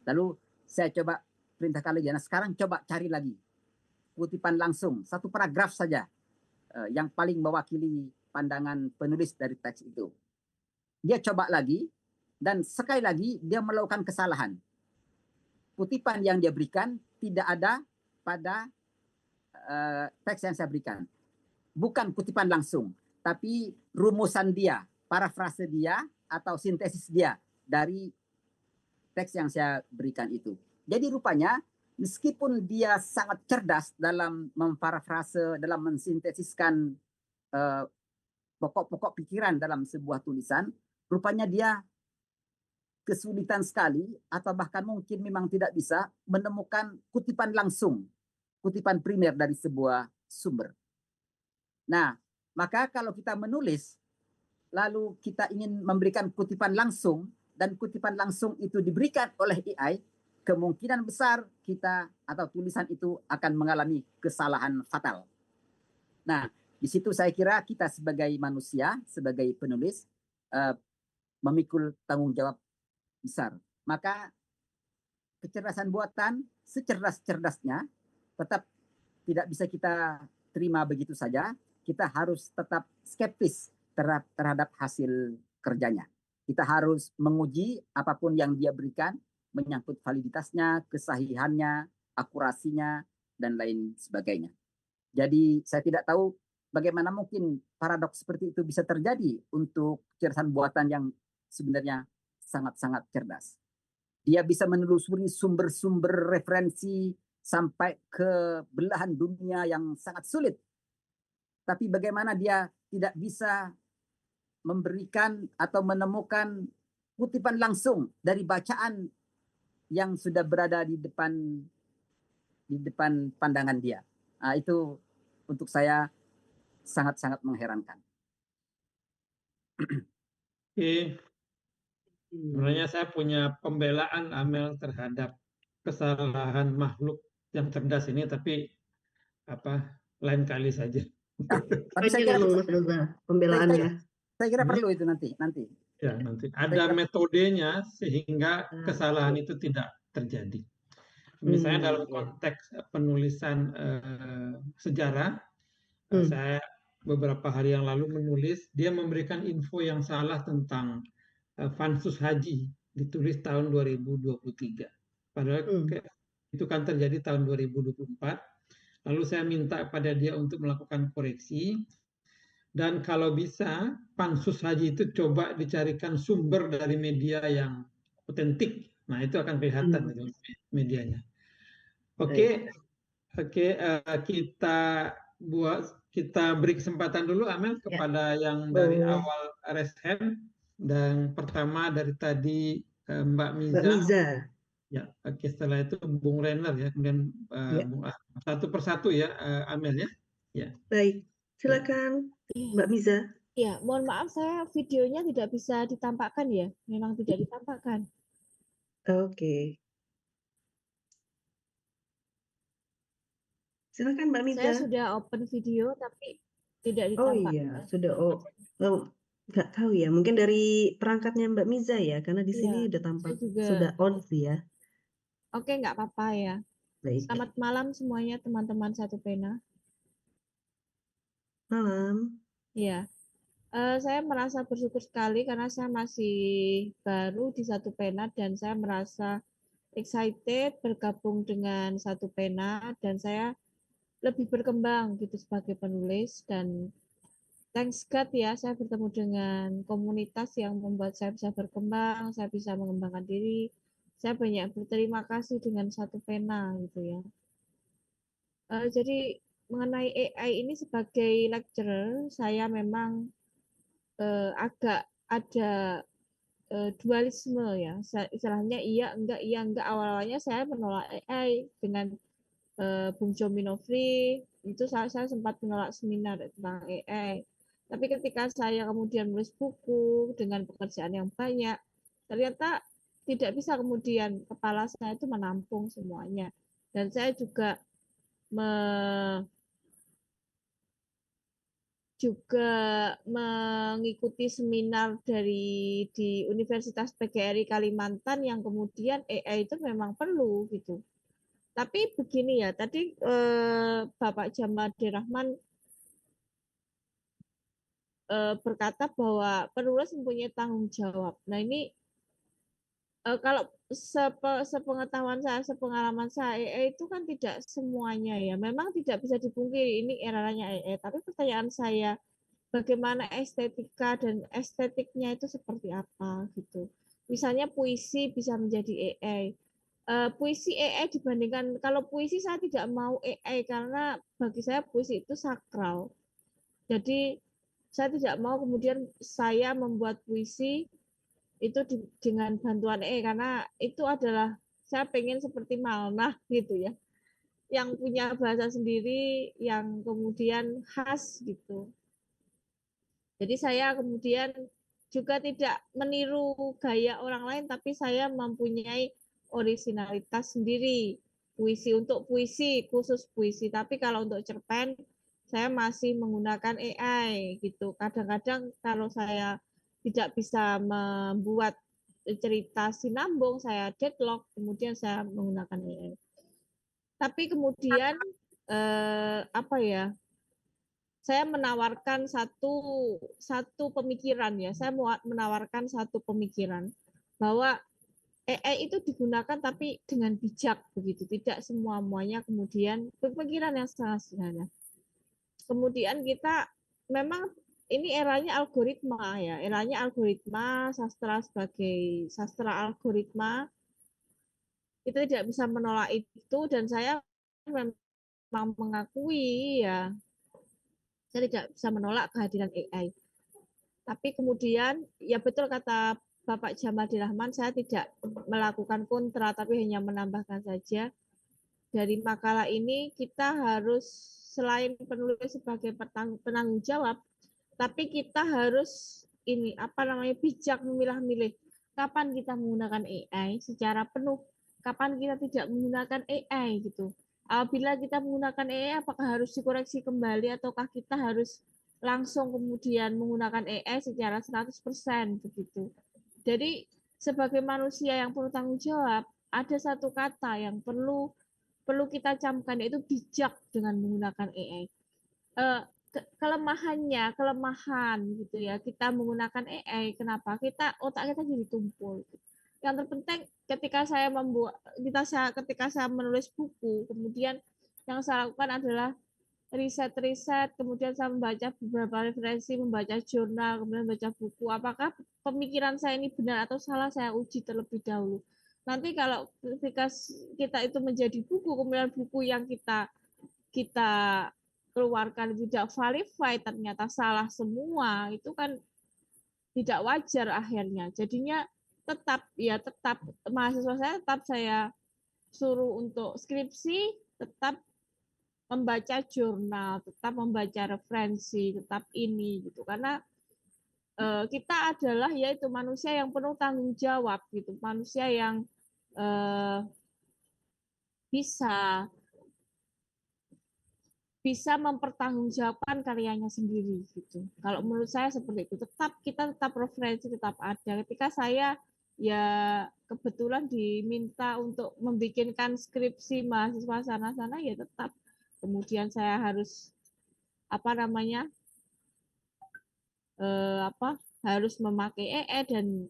Lalu saya coba perintahkan lagi. Nah sekarang coba cari lagi kutipan langsung, satu paragraf saja yang paling mewakili pandangan penulis dari teks itu. Dia coba lagi dan sekali lagi dia melakukan kesalahan. Kutipan yang dia berikan tidak ada pada teks yang saya berikan. Bukan kutipan langsung, tapi rumusan dia, parafrase dia, atau sintesis dia dari teks yang saya berikan itu. Jadi rupanya, meskipun dia sangat cerdas dalam memparafrase, dalam mensintesiskan pokok-pokok pikiran dalam sebuah tulisan, rupanya dia kesulitan sekali, atau bahkan mungkin memang tidak bisa menemukan kutipan langsung, kutipan primer dari sebuah sumber. Nah, maka kalau kita menulis, lalu kita ingin memberikan kutipan langsung, dan kutipan langsung itu diberikan oleh AI, kemungkinan besar kita atau tulisan itu akan mengalami kesalahan fatal. Nah, di situ saya kira kita sebagai manusia, sebagai penulis, memikul tanggung jawab besar. Maka kecerdasan buatan secerdas-cerdasnya tetap tidak bisa kita terima begitu saja. Kita harus tetap skeptis terhadap hasil kerjanya. Kita harus menguji apapun yang dia berikan, menyangkut validitasnya, kesahihannya, akurasinya, dan lain sebagainya. Jadi saya tidak tahu bagaimana mungkin paradoks seperti itu bisa terjadi untuk kecerdasan buatan yang sebenarnya sangat-sangat cerdas. Dia bisa menelusuri sumber-sumber referensi sampai ke belahan dunia yang sangat sulit. Tapi bagaimana dia tidak bisa memberikan atau menemukan kutipan langsung dari bacaan yang sudah berada di depan pandangan dia. Nah, itu untuk saya sangat-sangat mengherankan.
Oke. Sebenarnya saya punya pembelaan Amel terhadap kesalahan makhluk yang cerdas ini, tapi lain kali saja.
Tapi saya kira,
Mas Reza, pembelaannya.
saya kira perlu itu nanti.
Ya, nanti ada metodenya sehingga kesalahan itu tidak terjadi. Misalnya dalam konteks penulisan sejarah, saya beberapa hari yang lalu menulis, dia memberikan info yang salah tentang Pansus Haji, ditulis tahun 2023. Padahal itu kan terjadi tahun 2024. Lalu saya minta pada dia untuk melakukan koreksi. Dan kalau bisa, Pansus Haji itu coba dicarikan sumber dari media yang otentik. Nah, itu akan kelihatan itu medianya. Oke, kita beri kesempatan dulu, Amel, kepada yang dari awal raise hand. Dan pertama dari tadi Mbak Miza. Ya, oke, setelah itu Bung Renner ya, kemudian Bung satu persatu ya, Amel ya. Ya.
Baik, silakan Mbak Miza.
Ya, mohon maaf saya videonya tidak bisa ditampakkan ya, memang tidak ditampakkan.
Oke. Silakan Mbak Miza.
Saya sudah open video tapi tidak ditampakkan.
Oh iya, sudah. Nggak tahu ya, mungkin dari perangkatnya Mbak Miza ya, karena di sini udah tampak sudah on sih ya.
Oke, nggak apa-apa ya.
Baik.
Selamat malam semuanya teman-teman Satu Pena.
Malam.
Ya, saya merasa bersyukur sekali karena saya masih baru di Satu Pena dan saya merasa excited bergabung dengan Satu Pena dan saya lebih berkembang gitu sebagai penulis dan thanks God ya saya bertemu dengan komunitas yang membuat saya bisa berkembang, saya bisa mengembangkan diri. Saya banyak berterima kasih dengan Satu Pena gitu ya. Jadi mengenai AI ini sebagai lecturer, saya memang agak ada dualisme ya. Istilahnya iya enggak. Awalnya saya menolak AI dengan Bung Jominofri, itu saya sempat menolak seminar tentang AI. Tapi ketika saya kemudian menulis buku dengan pekerjaan yang banyak, ternyata tidak bisa kemudian kepala saya itu menampung semuanya. Dan saya juga mengikuti seminar di Universitas PGRI Kalimantan yang kemudian AI itu memang perlu gitu. Tapi begini ya, tadi Bapak Jamal Dirahman berkata bahwa penulis mempunyai tanggung jawab. Nah ini kalau sepengetahuan saya, sepengalaman saya, AI itu kan tidak semuanya ya. Memang tidak bisa dipungkiri ini eranya AI. Tapi pertanyaan saya, bagaimana estetika dan estetiknya itu seperti apa gitu. Misalnya puisi bisa menjadi AI. Puisi AI dibandingkan kalau puisi saya tidak mau AI karena bagi saya puisi itu sakral. Jadi saya tidak mau kemudian saya membuat puisi itu dengan bantuan karena itu adalah saya pengen seperti Malnah gitu ya, yang punya bahasa sendiri yang kemudian khas gitu. Jadi saya kemudian juga tidak meniru gaya orang lain, tapi saya mempunyai originalitas sendiri. Puisi untuk puisi, khusus puisi. Tapi kalau untuk cerpen, saya masih menggunakan AI gitu. Kadang-kadang kalau saya tidak bisa membuat cerita sinambung, saya deadlock, kemudian saya menggunakan AI. Tapi kemudian apa ya? Saya menawarkan satu pemikiran ya. Saya menawarkan satu pemikiran bahwa AI itu digunakan tapi dengan bijak begitu. Tidak semua-muanya kemudian pemikiran yang sangat sederhana. Kemudian kita memang ini eranya algoritma ya, eranya algoritma, sastra sebagai sastra algoritma. Kita tidak bisa menolak itu dan saya memang mengakui ya, saya tidak bisa menolak kehadiran AI. Tapi kemudian ya betul kata Bapak Jamal Dirahman, saya tidak melakukan kontra tapi hanya menambahkan saja. Dari makalah ini kita harus selain penulis sebagai penanggung jawab, tapi kita harus bijak memilah-milih kapan kita menggunakan AI secara penuh, kapan kita tidak menggunakan AI gitu. Apabila kita menggunakan AI, apakah harus dikoreksi kembali ataukah kita harus langsung kemudian menggunakan AI secara 100% begitu. Jadi sebagai manusia yang perlu tanggung jawab, ada satu kata yang perlu kita camkan, yaitu bijak dengan menggunakan AI. Kelemahan gitu ya, kita menggunakan AI, kenapa? Otak kita jadi tumpul. Yang terpenting ketika saya menulis buku, kemudian yang saya lakukan adalah riset, kemudian saya membaca beberapa referensi, membaca jurnal, kemudian baca buku. Apakah pemikiran saya ini benar atau salah, saya uji terlebih dahulu. Nanti kalau ketika kita itu menjadi buku, kemudian buku yang kita keluarkan tidak verified, ternyata salah semua, itu kan tidak wajar akhirnya. Jadinya tetap mahasiswa saya tetap saya suruh untuk skripsi, tetap membaca jurnal, tetap membaca referensi, tetap ini gitu. Karena kita adalah yaitu manusia yang penuh tanggung jawab gitu, manusia yang bisa mempertanggungjawabkan karyanya sendiri gitu. Kalau menurut saya seperti itu. Kita tetap referensi tetap ada. Ketika saya ya kebetulan diminta untuk membikinkan skripsi mahasiswa sana-sana, ya tetap. Kemudian saya harus harus memakai AI dan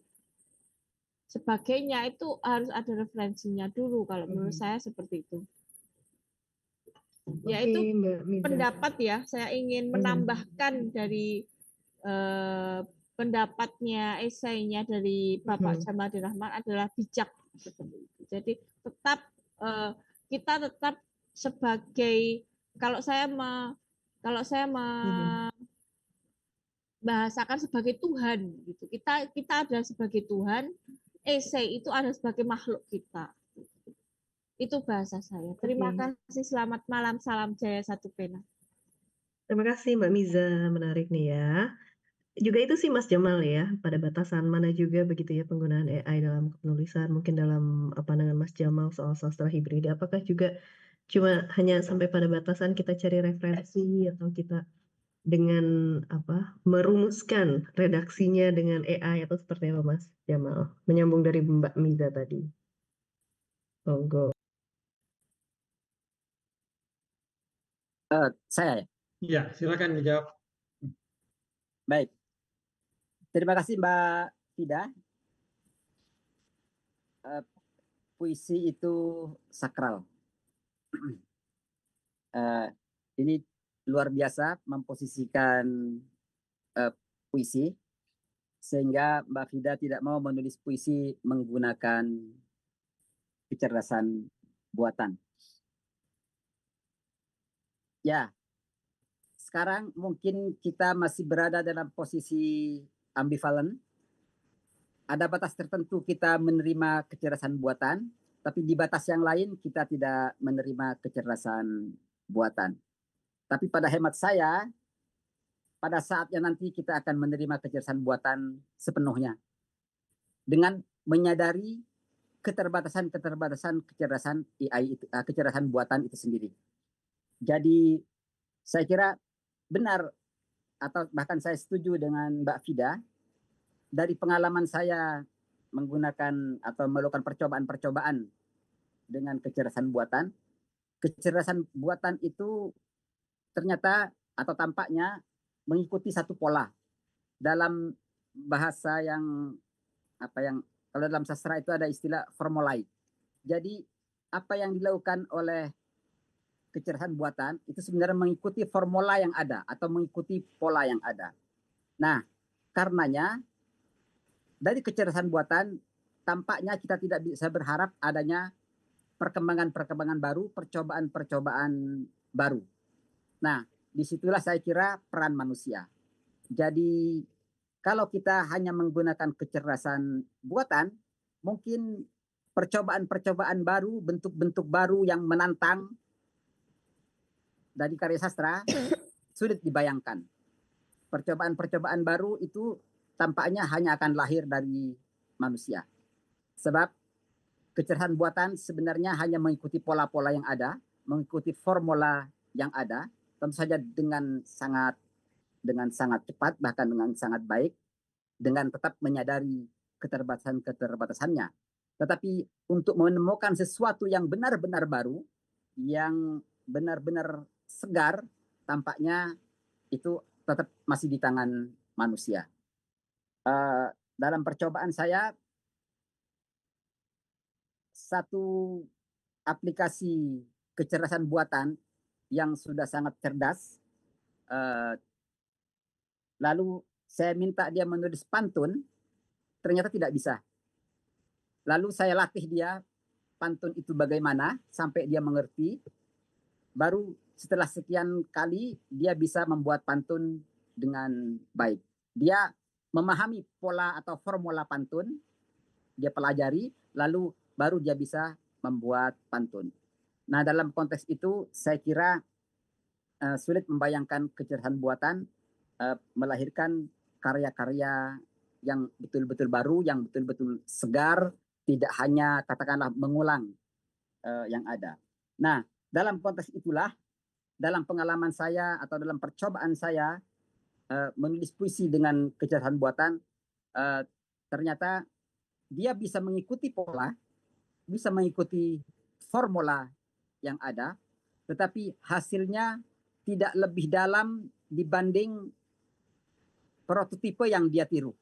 sebagainya, itu harus ada referensinya dulu kalau menurut saya seperti itu. Ya itu pendapat ya, saya ingin menambahkan dari pendapatnya, esainya dari Bapak Jamal Dirahman adalah bijak. Jadi kita tetap sebagai, kalau saya membahasakan sebagai Tuhan gitu. Kita ada sebagai Tuhan, esai itu ada sebagai makhluk kita. Itu bahasa saya. Terima kasih, selamat malam, salam jaya satu pena.
Terima kasih Mbak Miza, menarik nih ya. Juga itu sih Mas Jamal ya, pada batasan mana juga begitu ya penggunaan AI dalam penulisan, mungkin dalam pandangan Mas Jamal soal sastra hibrid, apakah juga cuma hanya sampai pada batasan kita cari referensi atau kita dengan merumuskan redaksinya dengan AI atau seperti apa Mas Jamal? Menyambung dari Mbak Miza tadi. Monggo.
Saya ya?
Ya, silakan dijawab.
Baik. Terima kasih Mbak Fida. puisi itu sakral. Ini luar biasa memposisikan puisi, sehingga Mbak Fida tidak mau menulis puisi menggunakan kecerdasan buatan. Ya, sekarang mungkin kita masih berada dalam posisi ambivalen. Ada batas tertentu kita menerima kecerdasan buatan, tapi di batas yang lain kita tidak menerima kecerdasan buatan. Tapi pada hemat saya, pada saatnya nanti kita akan menerima kecerdasan buatan sepenuhnya. Dengan menyadari keterbatasan kecerdasan AI itu, kecerdasan buatan itu sendiri. Jadi saya kira benar atau bahkan saya setuju dengan Mbak Fida. Dari pengalaman saya menggunakan atau melakukan percobaan-percobaan dengan kecerdasan buatan itu ternyata atau tampaknya mengikuti satu pola dalam bahasa yang kalau dalam sastra itu ada istilah formulaic. Jadi apa yang dilakukan oleh kecerdasan buatan itu sebenarnya mengikuti formula yang ada atau mengikuti pola yang ada. Nah, karenanya dari kecerdasan buatan tampaknya kita tidak bisa berharap adanya perkembangan-perkembangan baru, percobaan-percobaan baru. Nah, disitulah saya kira peran manusia. Jadi kalau kita hanya menggunakan kecerdasan buatan, mungkin percobaan-percobaan baru, bentuk-bentuk baru yang menantang dari karya sastra sulit dibayangkan. Percobaan-percobaan baru itu tampaknya hanya akan lahir dari manusia. Sebab kecerdasan buatan sebenarnya hanya mengikuti pola-pola yang ada, mengikuti formula yang ada, tentu saja dengan sangat cepat, bahkan dengan sangat baik, dengan tetap menyadari keterbatasannya. Tetapi untuk menemukan sesuatu yang benar-benar baru, yang benar-benar segar, tampaknya itu tetap masih di tangan manusia. Dalam percobaan saya, satu aplikasi kecerdasan buatan yang sudah sangat cerdas, lalu saya minta dia menulis pantun, ternyata tidak bisa. Lalu saya latih dia pantun itu bagaimana sampai dia mengerti, baru setelah sekian kali dia bisa membuat pantun dengan baik. Dia memahami pola atau formula pantun, dia pelajari, lalu baru dia bisa membuat pantun. Nah, dalam konteks itu saya kira sulit membayangkan kecerdasan buatan melahirkan karya-karya yang betul-betul baru, yang betul-betul segar, tidak hanya katakanlah mengulang yang ada. Nah, dalam konteks itulah, dalam pengalaman saya atau dalam percobaan saya menulis puisi dengan kecerdasan buatan, ternyata dia bisa mengikuti pola, bisa mengikuti formula yang ada, tetapi hasilnya tidak lebih dalam dibanding prototipe yang dia tiru.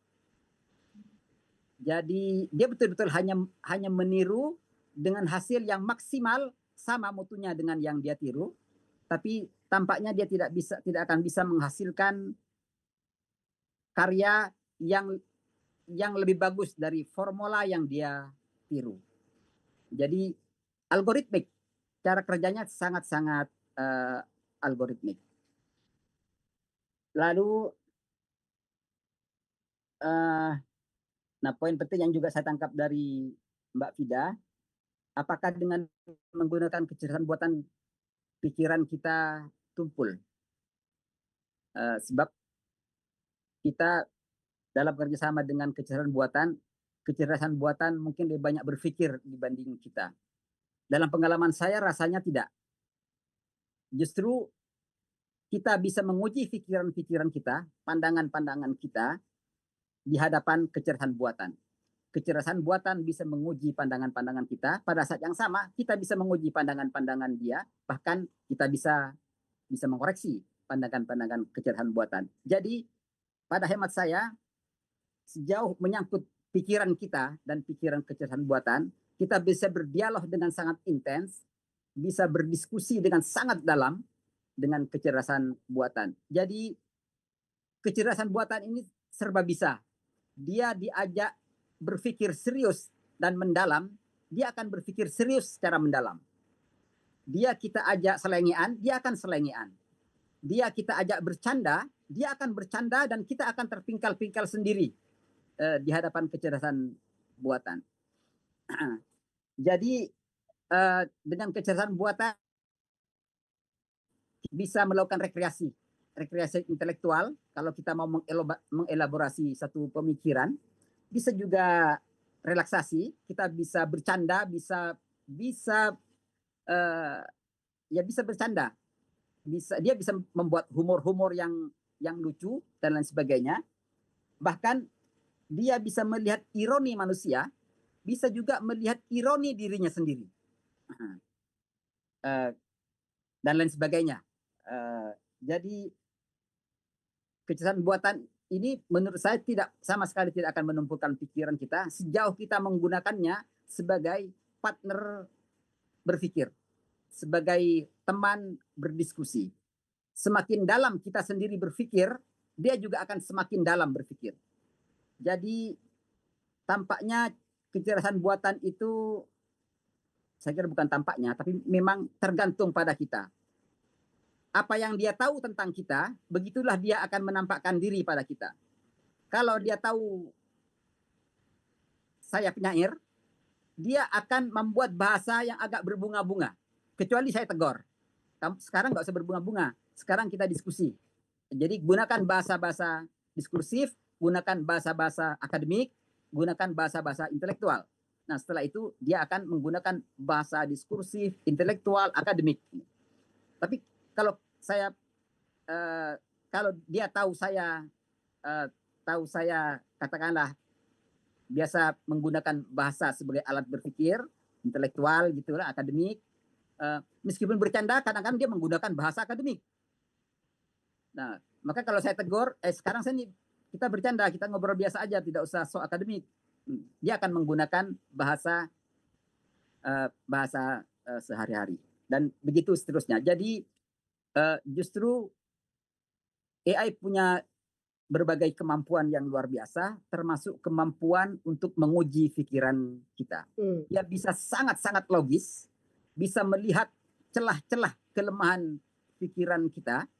Jadi dia betul-betul hanya meniru dengan hasil yang maksimal sama mutunya dengan yang dia tiru, tapi tampaknya dia tidak akan bisa menghasilkan karya yang lebih bagus dari formula yang dia tiru. Jadi algoritmik, cara kerjanya sangat-sangat algoritmik. Lalu nah, poin penting yang juga saya tangkap dari Mbak Fida, apakah dengan menggunakan kecerdasan buatan pikiran kita tumpul? Sebab kita dalam kerjasama dengan kecerdasan buatan mungkin lebih banyak berpikir dibanding kita. Dalam pengalaman saya rasanya tidak. Justru kita bisa menguji pikiran-pikiran kita, pandangan-pandangan kita di hadapan kecerdasan buatan. Kecerdasan buatan bisa menguji pandangan-pandangan kita, pada saat yang sama kita bisa menguji pandangan-pandangan dia, bahkan kita bisa mengoreksi pandangan-pandangan kecerdasan buatan. Jadi pada hemat saya, sejauh menyangkut pikiran kita dan pikiran kecerdasan buatan, kita bisa berdialog dengan sangat intens, bisa berdiskusi dengan sangat dalam dengan kecerdasan buatan. Jadi kecerdasan buatan ini serba bisa. Dia diajak berpikir serius dan mendalam, dia akan berpikir serius secara mendalam. Dia kita ajak selengean, dia akan selengean. Dia kita ajak bercanda, dia akan bercanda dan kita akan terpingkal-pingkal sendiri di hadapan kecerdasan buatan. Jadi dengan kecerdasan buatan bisa melakukan rekreasi intelektual. Kalau kita mau mengelaborasi satu pemikiran, bisa juga relaksasi, kita bisa bercanda, bisa bercanda, dia bisa membuat humor yang lucu dan lain sebagainya. Bahkan dia bisa melihat ironi manusia, bisa juga melihat ironi dirinya sendiri, dan lain sebagainya. Jadi kecerdasan buatan ini menurut saya sama sekali tidak akan menumpukan pikiran kita sejauh kita menggunakannya sebagai partner berpikir, sebagai teman berdiskusi. Semakin dalam kita sendiri berpikir, dia juga akan semakin dalam berpikir. Jadi tampaknya kecerdasan buatan itu, saya kira bukan tampaknya, tapi memang tergantung pada kita. Apa yang dia tahu tentang kita, begitulah dia akan menampakkan diri pada kita. Kalau dia tahu saya penyair, dia akan membuat bahasa yang agak berbunga-bunga. Kecuali saya tegur. Sekarang nggak usah berbunga-bunga, sekarang kita diskusi. Jadi gunakan bahasa-bahasa diskursif, gunakan bahasa-bahasa akademik, gunakan bahasa-bahasa intelektual. Nah setelah itu dia akan menggunakan bahasa diskursif, intelektual, akademik. Tapi kalau dia tahu saya katakanlah biasa menggunakan bahasa sebagai alat berpikir, intelektual gitulah, akademik, meskipun bercanda kadang-kadang dia menggunakan bahasa akademik. Nah, maka kalau saya tegur, sekarang kita bercanda, kita ngobrol biasa aja, tidak usah so akademik. Dia akan menggunakan bahasa sehari-hari dan begitu seterusnya. Jadi justru AI punya berbagai kemampuan yang luar biasa, termasuk kemampuan untuk menguji pikiran kita. Dia bisa sangat-sangat logis, bisa melihat celah-celah kelemahan pikiran kita,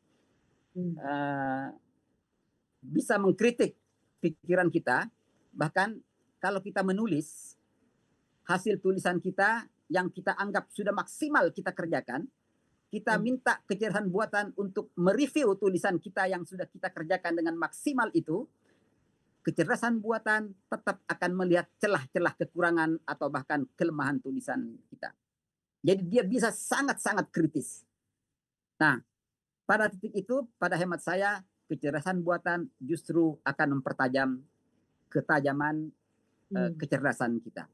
bisa mengkritik pikiran kita. Bahkan kalau kita menulis, hasil tulisan kita yang kita anggap sudah maksimal kita kerjakan, kita minta kecerdasan buatan untuk mereview tulisan kita yang sudah kita kerjakan dengan maksimal itu, kecerdasan buatan tetap akan melihat celah-celah kekurangan atau bahkan kelemahan tulisan kita. Jadi dia bisa sangat-sangat kritis. Nah, pada titik itu, pada hemat saya, kecerdasan buatan justru akan mempertajam ketajaman kecerdasan kita.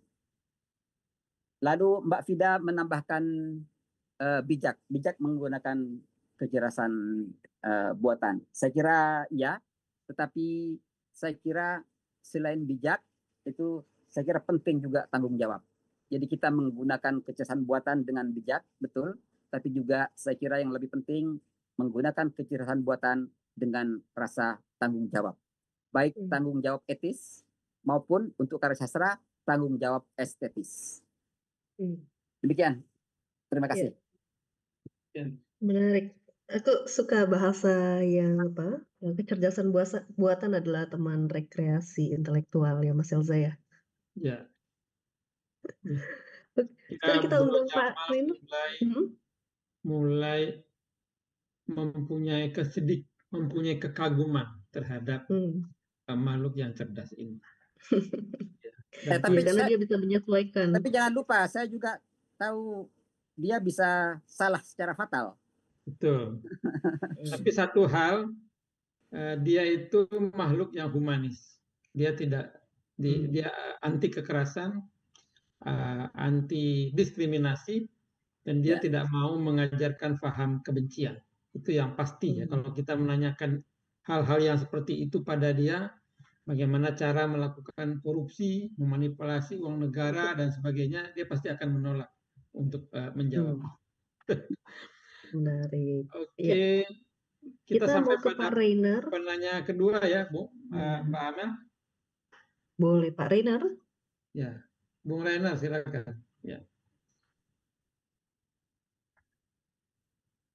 Lalu Mbak Fida menambahkan bijak menggunakan kecerdasan buatan. Saya kira ya, tetapi saya kira selain bijak itu saya kira penting juga tanggung jawab. Jadi kita menggunakan kecerdasan buatan dengan bijak, betul, tapi juga saya kira yang lebih penting menggunakan kecerdasan buatan dengan rasa tanggung jawab. Baik tanggung jawab etis maupun untuk karya sastra tanggung jawab estetis. Demikian. Terima kasih.
Menarik. Aku suka bahasa yang kecerdasan buatan adalah teman rekreasi intelektual ya Mas Elza ya.
Ya.
Sekarang kita undang Pak Rino.
mulai mempunyai kekaguman terhadap makhluk yang cerdas ini.
Tapi karena dia bisa menyesuaikan.
Tapi jangan lupa, saya juga tahu dia bisa salah secara fatal.
Betul. Tapi satu hal, dia itu makhluk yang humanis. Dia dia anti kekerasan, anti diskriminasi, dan dia tidak mau mengajarkan paham kebencian. Itu yang pasti ya. Kalau kita menanyakan hal-hal yang seperti itu pada dia bagaimana cara melakukan korupsi, memanipulasi uang negara dan sebagainya, dia pasti akan menolak untuk menjawab.
Menarik. Iya,
Oke, kita
kita
sampai
mau ke
pada
Pak Rainer.
penanya kedua ya, Bu, Mbak Amel.
Boleh Pak Rainer?
Ya, Bung Rainer silakan. Ya.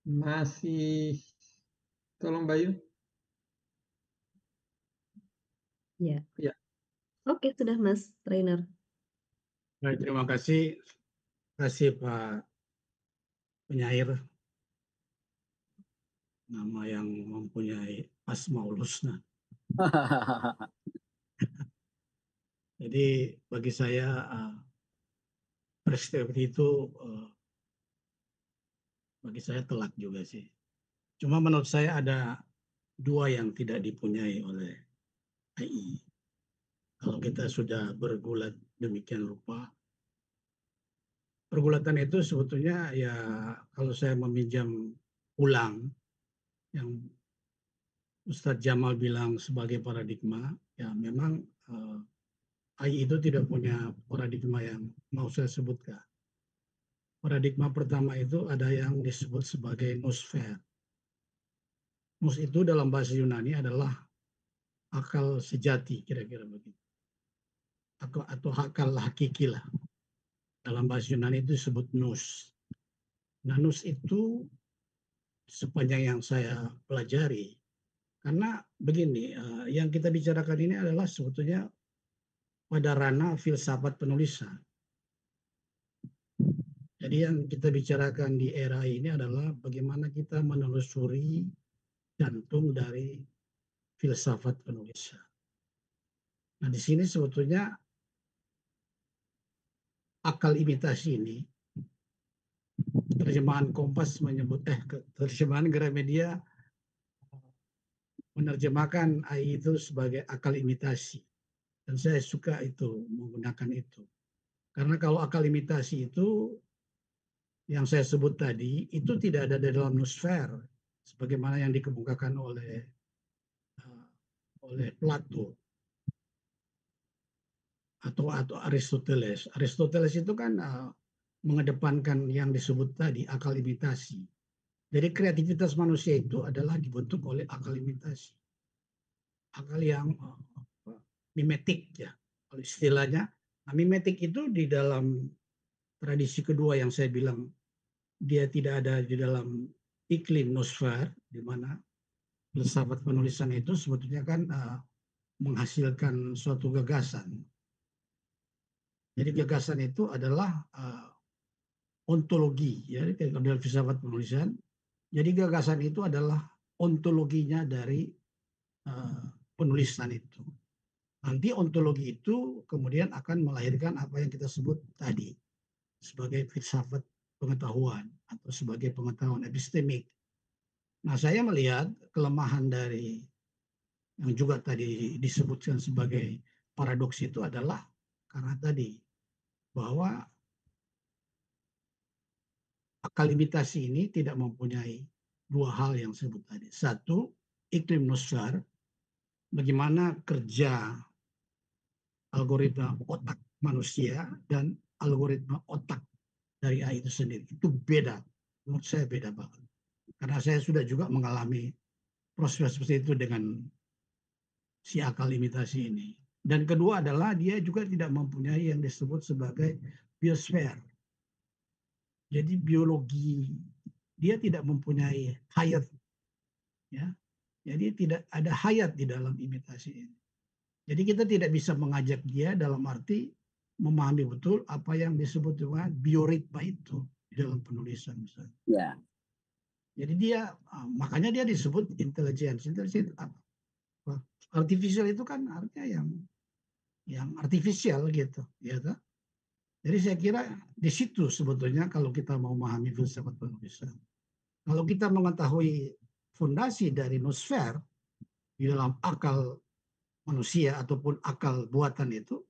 Masih, tolong Bayu.
Ya.
Ya.
Oke, sudah Mas Rainer.
Baik, terima kasih. Terima kasih Pak penyair. Nama yang mempunyai asmaul husna. Jadi bagi saya peristiwa itu bagi saya telak juga sih. Cuma menurut saya ada dua yang tidak dipunyai oleh AI. Kalau kita sudah bergulat demikian rupa, pergulatan itu sebetulnya ya kalau saya meminjam ulang yang Ustadz Jamal bilang sebagai paradigma, ya memang AI itu tidak punya paradigma yang mau saya sebutkan. Paradigma pertama itu ada yang disebut sebagai nosfer. Nos itu dalam bahasa Yunani adalah akal sejati, kira-kira begitu. Atau akal hakiki lah. Dalam bahasa Yunani itu disebut nous. Nah, nous itu sepanjang yang saya pelajari, karena begini, yang kita bicarakan ini adalah sebetulnya pada ranah filsafat penulisan. Jadi yang kita bicarakan di era ini adalah bagaimana kita menelusuri jantung dari filsafat penulisan. Nah, di sini sebetulnya akal imitasi ini, terjemahan Kompas menyebut, terjemahan Gramedia menerjemahkan AI itu sebagai akal imitasi. Dan saya suka itu, menggunakan itu. Karena kalau akal imitasi itu, yang saya sebut tadi, itu tidak ada di dalam nosfer, sebagaimana yang dikemukakan oleh Plato atau Aristoteles. Aristoteles itu kan mengedepankan yang disebut tadi akal imitasi. Jadi kreativitas manusia itu adalah dibentuk oleh akal imitasi, akal yang mimetik ya, kalau istilahnya. Nah, mimetik itu di dalam tradisi kedua yang saya bilang dia tidak ada di dalam iklim nosfer, di mana filsafat penulisan itu sebetulnya kan menghasilkan suatu gagasan. Jadi gagasan itu adalah ontologi, ya, dalam filsafat penulisan. Jadi gagasan itu adalah ontologinya dari penulisan itu. Nanti ontologi itu kemudian akan melahirkan apa yang kita sebut tadi sebagai filsafat pengetahuan atau sebagai pengetahuan epistemik. Nah, saya melihat kelemahan dari yang juga tadi disebutkan sebagai paradoks itu adalah karena tadi bahwa akal imitasi ini tidak mempunyai dua hal yang saya sebut tadi. Satu, iklim nosfer, bagaimana kerja algoritma otak manusia dan algoritma otak dari AI itu sendiri. Itu beda, menurut saya beda banget. Karena saya sudah juga mengalami proses seperti itu dengan si akal imitasi ini. Dan kedua adalah dia juga tidak mempunyai yang disebut sebagai biosfer. Jadi biologi, dia tidak mempunyai hayat. Ya. Jadi tidak ada hayat di dalam imitasi ini. Jadi kita tidak bisa mengajak dia dalam arti memahami betul apa yang disebut dengan bioritma itu di dalam penulisan misalnya.
Ya.
Jadi dia, makanya dia disebut intelligence. Intelligence apa? Artificial itu kan artinya yang artifisial gitu, ya toh? Jadi saya kira di situ sebetulnya kalau kita mau memahami filsafat penulisan. Kalau kita mengetahui fondasi dari nosfer di dalam akal manusia ataupun akal buatan itu,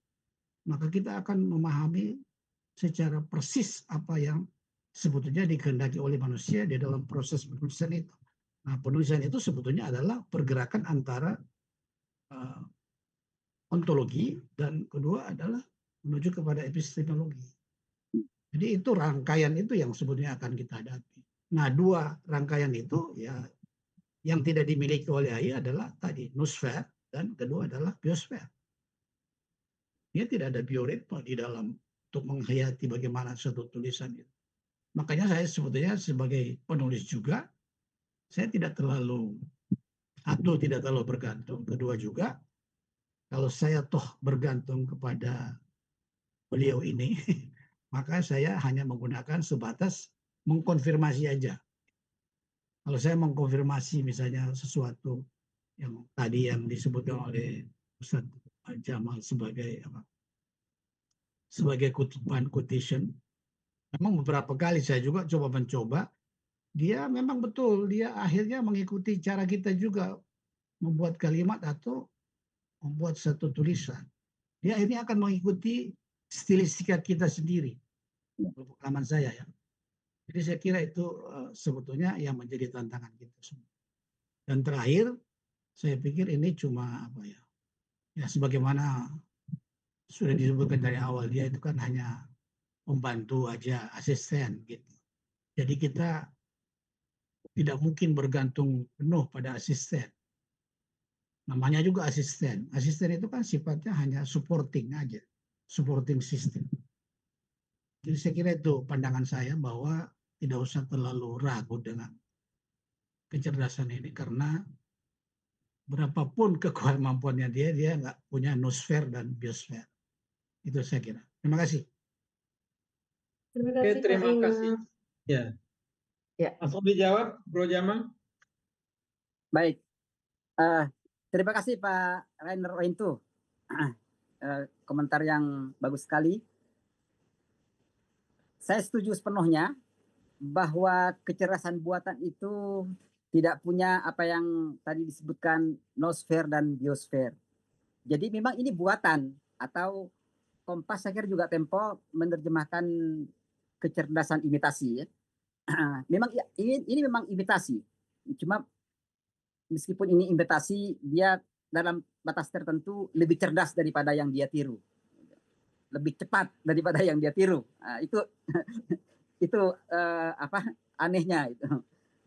maka kita akan memahami secara persis apa yang sebetulnya dikehendaki oleh manusia di dalam proses penulisan itu. Nah, penulisan itu sebetulnya adalah pergerakan antara ontologi, dan kedua adalah menuju kepada epistemologi. Jadi itu rangkaian itu yang sebetulnya akan kita hadapi. Nah, dua rangkaian itu ya yang tidak dimiliki oleh AI adalah tadi noosfer, dan kedua adalah biosfer. Dia tidak ada bioritme di dalam untuk menghayati bagaimana suatu tulisan itu. Makanya saya sebetulnya sebagai penulis juga, saya tidak terlalu bergantung. Kedua juga, kalau saya toh bergantung kepada beliau ini, maka saya hanya menggunakan sebatas mengkonfirmasi aja. Kalau saya mengkonfirmasi misalnya sesuatu yang tadi yang disebutkan oleh Ustaz Jamal sebagai kutipan, quotation, memang beberapa kali saya juga mencoba, dia memang betul, dia akhirnya mengikuti cara kita juga membuat kalimat atau membuat satu tulisan. Dia akhirnya akan mengikuti stilistika kita sendiri. Pengalaman saya ya. Jadi saya kira itu sebetulnya yang menjadi tantangan kita semua. Dan terakhir, saya pikir ini cuma ya sebagaimana sudah disebutkan dari awal, dia itu kan hanya membantu aja, asisten gitu. Jadi kita tidak mungkin bergantung penuh pada asisten. Namanya juga asisten. Asisten itu kan sifatnya hanya supporting aja, supporting system. Jadi saya kira itu pandangan saya bahwa tidak usah terlalu ragu dengan kecerdasan ini, karena berapapun kemampuannya dia nggak punya noosfer dan biosfer. Itu saya kira. Terima kasih.
Terima
Oke,
kasih Pak
terima
Ima.
kasih. Ya.
Ya.
Langsung dijawab, Bro Jamal.
Baik. Terima kasih Pak Rainer Ointu. Komentar yang bagus sekali. Saya setuju sepenuhnya bahwa kecerdasan buatan itu tidak punya apa yang tadi disebutkan noosfer dan biosfer. Jadi memang ini buatan, atau Kompas saya kira juga Tempo menerjemahkan kecerdasan imitasi ya. Memang ini memang imitasi. Cuma meskipun ini imitasi, dia dalam batas tertentu lebih cerdas daripada yang dia tiru. Lebih cepat daripada yang dia tiru. Nah, itu anehnya itu.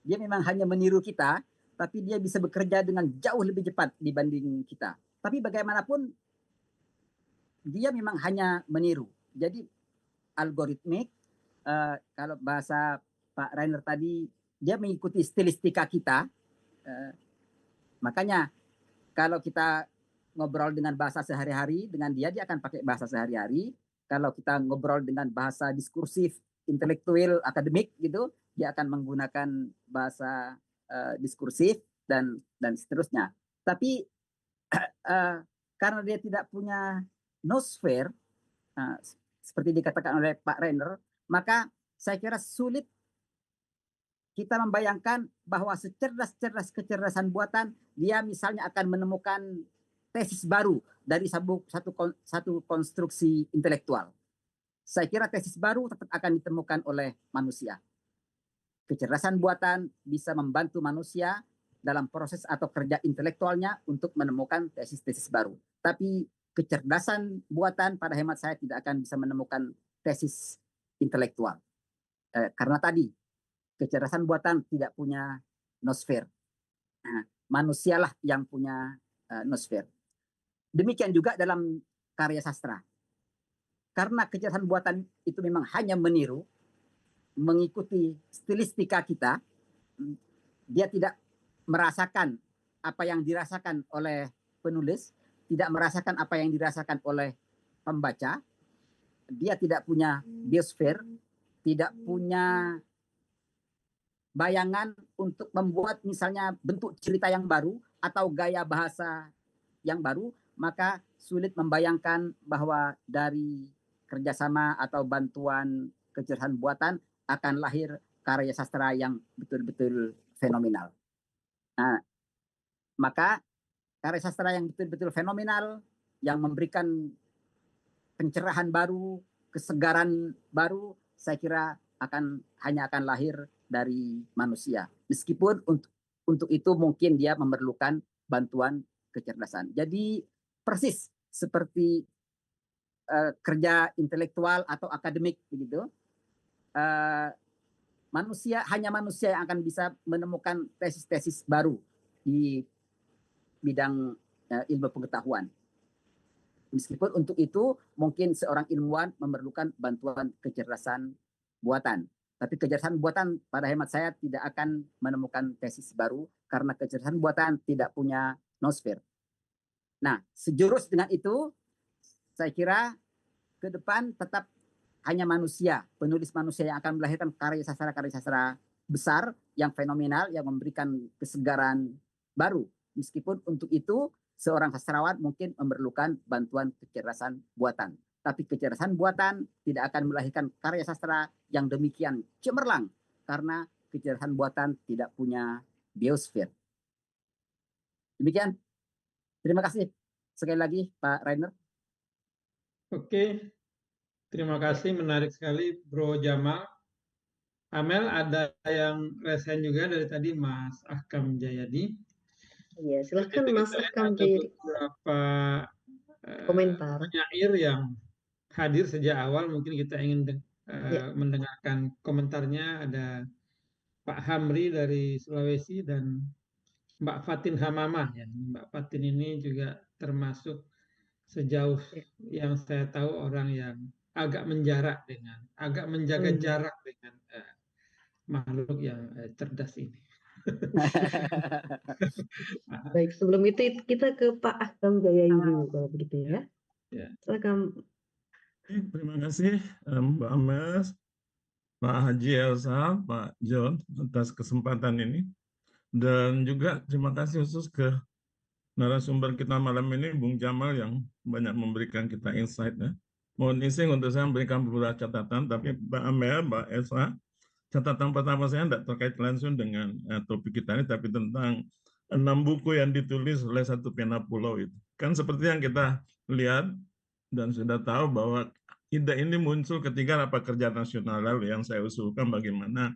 Dia memang hanya meniru kita, tapi dia bisa bekerja dengan jauh lebih cepat dibanding kita. Tapi bagaimanapun dia memang hanya meniru. Jadi algoritmik, kalau bahasa Pak Rainer tadi, dia mengikuti stilistika kita. Makanya kalau kita ngobrol dengan bahasa sehari-hari dengan dia akan pakai bahasa sehari-hari. Kalau kita ngobrol dengan bahasa diskursif, intelektual, akademik gitu, dia akan menggunakan bahasa diskursif dan seterusnya. Tapi karena dia tidak punya noosfer, seperti dikatakan oleh Pak Rainer, maka saya kira sulit kita membayangkan bahwa secerdas-cerdas kecerdasan buatan, dia misalnya akan menemukan tesis baru dari satu konstruksi intelektual. Saya kira tesis baru tetap akan ditemukan oleh manusia. Kecerdasan buatan bisa membantu manusia dalam proses atau kerja intelektualnya untuk menemukan tesis-tesis baru. Tapi kecerdasan buatan pada hemat saya tidak akan bisa menemukan tesis intelektual. Karena tadi kecerdasan buatan tidak punya noosfer. Manusialah yang punya noosfer. Demikian juga dalam karya sastra. Karena kecerdasan buatan itu memang hanya meniru, mengikuti stilistika kita, dia tidak merasakan apa yang dirasakan oleh penulis, tidak merasakan apa yang dirasakan oleh pembaca, dia tidak punya biosfer, tidak punya bayangan untuk membuat misalnya bentuk cerita yang baru atau gaya bahasa yang baru, maka sulit membayangkan bahwa dari kerjasama atau bantuan kecerdasan buatan akan lahir karya sastra yang betul-betul fenomenal. Nah, maka karya sastra yang betul-betul fenomenal, yang memberikan pencerahan baru, kesegaran baru, saya kira hanya akan lahir dari manusia. Meskipun untuk itu mungkin dia memerlukan bantuan kecerdasan. Jadi persis seperti kerja intelektual atau akademik begitu, hanya manusia yang akan bisa menemukan tesis-tesis baru di bidang ilmu pengetahuan. Meskipun untuk itu mungkin seorang ilmuwan memerlukan bantuan kecerdasan buatan. Tapi kecerdasan buatan pada hemat saya tidak akan menemukan tesis baru karena kecerdasan buatan tidak punya noosfer. Nah, sejurus dengan itu, saya kira ke depan tetap hanya manusia, penulis manusia yang akan melahirkan karya sastra besar yang fenomenal, yang memberikan kesegaran baru. Meskipun untuk itu seorang sastrawan mungkin memerlukan bantuan kecerdasan buatan. Tapi kecerdasan buatan tidak akan melahirkan karya sastra yang demikian cemerlang karena kecerdasan buatan tidak punya biosfer. Demikian. Terima kasih sekali lagi Pak Rainer.
Oke, terima kasih, menarik sekali Bro Jamal. Amel, ada yang resen juga dari tadi Mas Ahkam Jayadi.
Iya, silahkan
Itu
Mas
kita
Ahkam
ada
Jayadi.
beberapa
Komentar.
penyair yang hadir sejak awal, mungkin kita ingin mendengarkan komentarnya. Ada Pak Hamri dari Sulawesi dan Mbak Fatin Hamamah. Ya. Mbak Fatin ini juga termasuk sejauh yang saya tahu orang yang agak menjaga jarak dengan makhluk yang cerdas ini.
Baik, sebelum itu kita ke Pak Ahkam Jayadi dulu kalau begitu ya. Silakan.
Terima kasih Mbak Ames, Pak Haji Elsa, Pak John atas kesempatan ini. Dan juga terima kasih khusus ke narasumber kita malam ini, Bung Jamal, yang banyak memberikan kita insight. Ya. Mohon izin untuk saya memberikan beberapa catatan, tapi Mbak Amel, Mbak Elsa, catatan pertama saya tidak terkait langsung dengan topik kita ini, tapi tentang 6 buku yang ditulis oleh Satu Pena Pulau itu. Kan seperti yang kita lihat dan sudah tahu bahwa ide ini muncul ketika rapat kerja nasional lalu yang saya usulkan bagaimana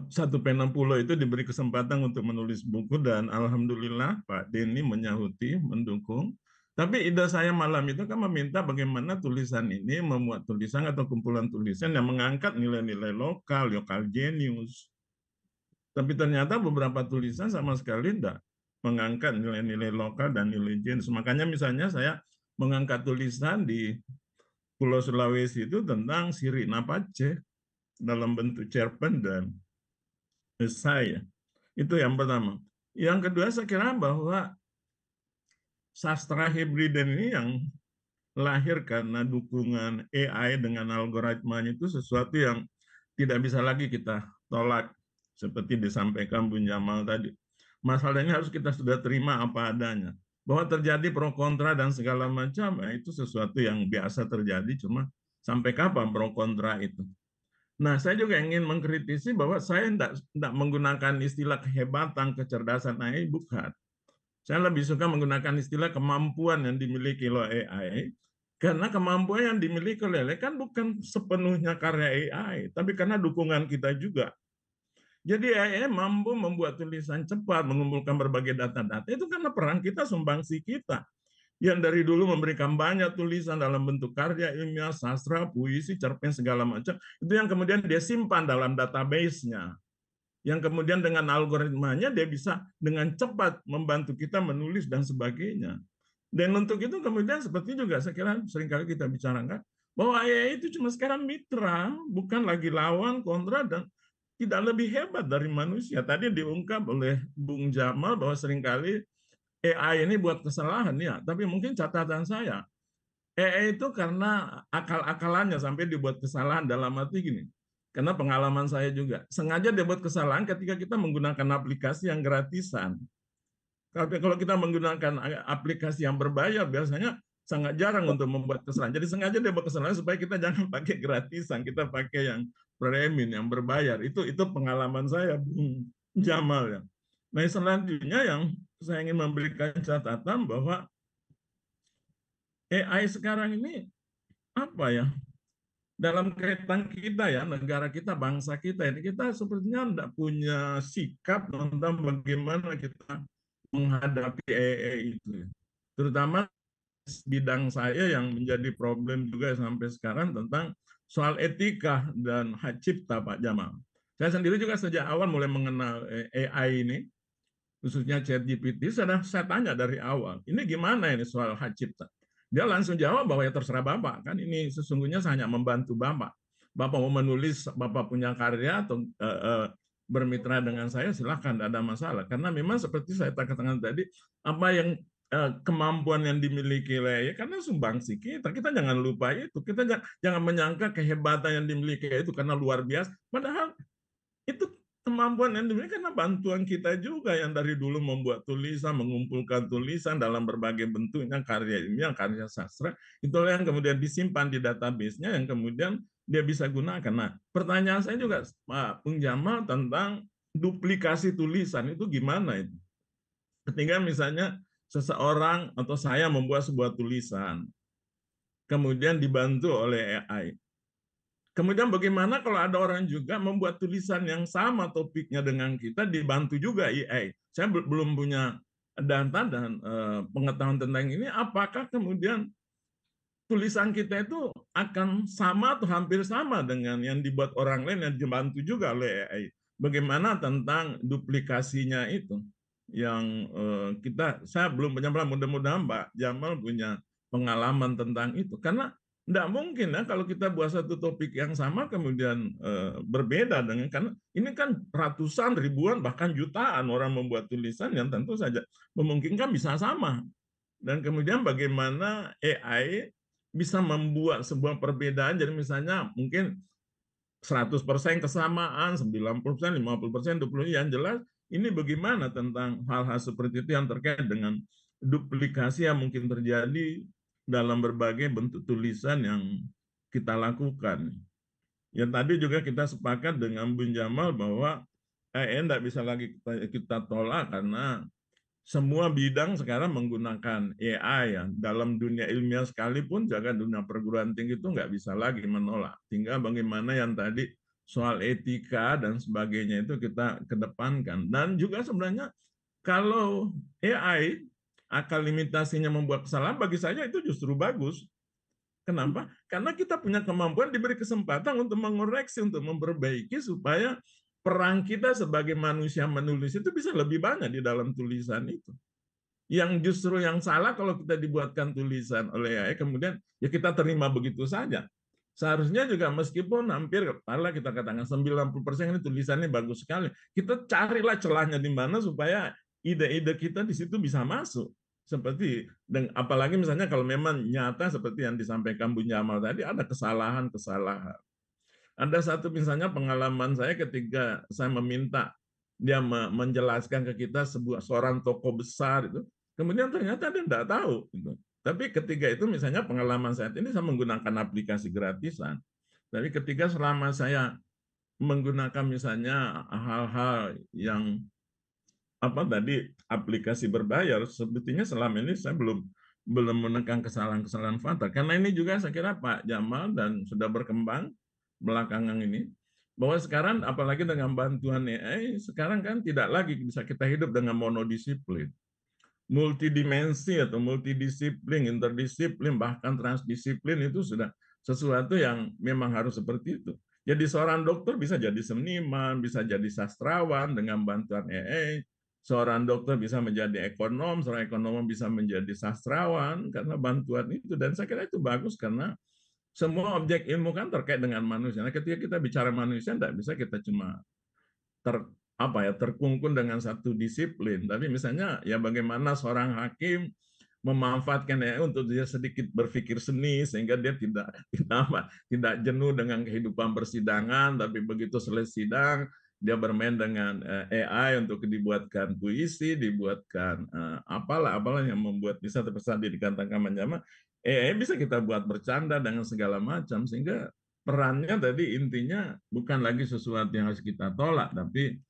Satu Pena Pulau itu diberi kesempatan untuk menulis buku, dan alhamdulillah Pak Denny menyahuti, mendukung. Tapi ide saya malam itu kan meminta bagaimana tulisan ini memuat tulisan atau kumpulan tulisan yang mengangkat nilai-nilai lokal genius. Tapi ternyata beberapa tulisan sama sekali tidak mengangkat nilai-nilai lokal dan nilai genius. Makanya misalnya saya mengangkat tulisan di Pulau Sulawesi itu tentang Sirina Pace dalam bentuk cerpen dan esai. Itu yang pertama. Yang kedua, saya kira bahwa sastra hibriden ini yang lahir karena dukungan AI dengan algoritmanya itu sesuatu yang tidak bisa lagi kita tolak seperti disampaikan Bung Jamal tadi. Masalahnya harus kita sudah terima apa adanya. Bahwa terjadi pro kontra dan segala macam, itu sesuatu yang biasa terjadi, cuma sampai kapan pro kontra itu. Nah, saya juga ingin mengkritisi bahwa saya tidak menggunakan istilah kehebatan, kecerdasan AI, bukan. Saya lebih suka menggunakan istilah kemampuan yang dimiliki oleh AI, karena kemampuan yang dimiliki oleh AI kan bukan sepenuhnya karya AI, tapi karena dukungan kita juga. Jadi AI mampu membuat tulisan cepat, mengumpulkan berbagai data-data, itu karena peran kita, sumbangsi kita. Yang dari dulu memberikan banyak tulisan dalam bentuk karya ilmiah, sastra, puisi, cerpen, segala macam, itu yang kemudian dia simpan dalam database-nya. Yang kemudian dengan algoritmanya dia bisa dengan cepat membantu kita menulis dan sebagainya. Dan untuk itu kemudian seperti juga saya kira seringkali kita bicarakan, bahwa AI itu cuma sekarang mitra, bukan lagi lawan, kontra, dan tidak lebih hebat dari manusia. Tadi diungkap oleh Bung Jamal bahwa seringkali AI ini buat kesalahan, ya. Tapi mungkin catatan saya, AI itu karena akal-akalannya sampai dibuat kesalahan dalam arti gini. Karena pengalaman saya juga, sengaja dia buat kesalahan ketika kita menggunakan aplikasi yang gratisan. Kalau kita menggunakan aplikasi yang berbayar, biasanya sangat jarang untuk membuat kesalahan. Jadi sengaja dia buat kesalahan supaya kita jangan pakai gratisan, kita pakai yang premium, yang berbayar. Itu pengalaman saya, Bung Jamal, ya. Nah, selanjutnya yang saya ingin memberikan catatan bahwa AI sekarang ini apa ya, dalam kaitan kita ya, negara kita, bangsa kita ini, kita sepertinya tidak punya sikap tentang bagaimana kita menghadapi AI itu, terutama bidang saya yang menjadi problem juga sampai sekarang tentang soal etika dan hak cipta, Pak Jamal. Saya sendiri juga sejak awal mulai mengenal AI ini, khususnya ChatGPT, saya tanya dari awal, ini gimana ini soal hak cipta? Dia langsung jawab bahwa ya terserah Bapak, kan ini sesungguhnya hanya membantu Bapak. Bapak mau menulis, Bapak punya karya atau bermitra dengan saya, silahkan, tidak ada masalah. Karena memang seperti saya katakan tadi, apa yang kemampuan yang dimiliki oleh, karena sumbangsi kita jangan lupa itu, kita jangan menyangka kehebatan yang dimiliki itu karena luar biasa, padahal itu kemampuan yang dimiliki karena bantuan kita juga yang dari dulu membuat tulisan, mengumpulkan tulisan dalam berbagai bentuknya, karya ilmiah, karya sastra, itulah yang kemudian disimpan di database-nya yang kemudian dia bisa gunakan. Nah, pertanyaan saya juga Pak Bung Jamal tentang duplikasi tulisan itu gimana itu? Ketika misalnya seseorang atau saya membuat sebuah tulisan, kemudian dibantu oleh AI. Kemudian bagaimana kalau ada orang juga membuat tulisan yang sama topiknya dengan kita, dibantu juga AI. Saya belum punya data dan pengetahuan tentang ini, apakah kemudian tulisan kita itu akan sama atau hampir sama dengan yang dibuat orang lain yang dibantu juga oleh AI. Bagaimana tentang duplikasinya itu? Yang saya belum punya, mudah-mudahan Pak Jamal punya pengalaman tentang itu. Karena tidak mungkin ya kalau kita buat satu topik yang sama kemudian berbeda dengan, karena ini kan ratusan, ribuan, bahkan jutaan orang membuat tulisan yang tentu saja memungkinkan bisa sama. Dan kemudian bagaimana AI bisa membuat sebuah perbedaan, jadi misalnya mungkin 100% kesamaan, 90%, 50%, 20%, yang jelas ini bagaimana tentang hal-hal seperti itu yang terkait dengan duplikasi yang mungkin terjadi dalam berbagai bentuk tulisan yang kita lakukan. Ya tadi juga kita sepakat dengan Bung Jamal bahwa tidak bisa lagi kita tolak karena semua bidang sekarang menggunakan AI ya. Dalam dunia ilmiah sekalipun, juga dunia perguruan tinggi itu nggak bisa lagi menolak. Tinggal bagaimana yang tadi soal etika dan sebagainya itu kita kedepankan. Dan juga sebenarnya kalau AI akal limitasinya membuat kesalahan, bagi saya itu justru bagus. Kenapa? Karena kita punya kemampuan, diberi kesempatan untuk mengoreksi, untuk memperbaiki supaya peran kita sebagai manusia menulis itu bisa lebih banyak di dalam tulisan itu. Yang justru yang salah kalau kita dibuatkan tulisan oleh AI, kemudian ya kita terima begitu saja. Seharusnya juga meskipun hampir, kepala kita katakan 90% ini tulisannya bagus sekali, kita carilah celahnya di mana supaya ide-ide kita di situ bisa masuk. Seperti, apalagi misalnya kalau memang nyata seperti yang disampaikan Bu Jamal tadi, ada kesalahan-kesalahan. Ada satu misalnya pengalaman saya ketika saya meminta dia menjelaskan ke kita seorang tokoh besar itu, kemudian ternyata dia tidak tahu. Gitu. Tapi ketika itu misalnya pengalaman saat ini saya menggunakan aplikasi gratisan. Tapi ketika selama saya menggunakan misalnya hal-hal yang aplikasi berbayar, sebetulnya selama ini saya belum menekan kesalahan-kesalahan fatal. Karena ini juga saya kira Pak Jamal dan sudah berkembang belakangan ini, bahwa sekarang apalagi dengan bantuan AI, sekarang kan tidak lagi bisa kita hidup dengan monodisiplin. Multidimensi atau multidisiplin, interdisiplin, bahkan transdisiplin itu sudah sesuatu yang memang harus seperti itu. Jadi seorang dokter bisa jadi seniman, bisa jadi sastrawan dengan bantuan AI. Seorang dokter bisa menjadi ekonom, seorang ekonom bisa menjadi sastrawan karena bantuan itu. Dan saya kira itu bagus karena semua objek ilmu kan terkait dengan manusia. Nah, ketika kita bicara manusia, tidak bisa kita cuma terkungkung dengan satu disiplin. Tapi misalnya ya bagaimana seorang hakim memanfaatkan AI untuk dia sedikit berpikir seni sehingga dia tidak jenuh dengan kehidupan persidangan, tapi begitu selesai sidang dia bermain dengan AI untuk dibuatkan puisi, dibuatkan apalah yang membuat bisa terpesan dikatakan menjama. AI bisa kita buat bercanda dengan segala macam sehingga perannya tadi intinya bukan lagi sesuatu yang harus kita tolak, tapi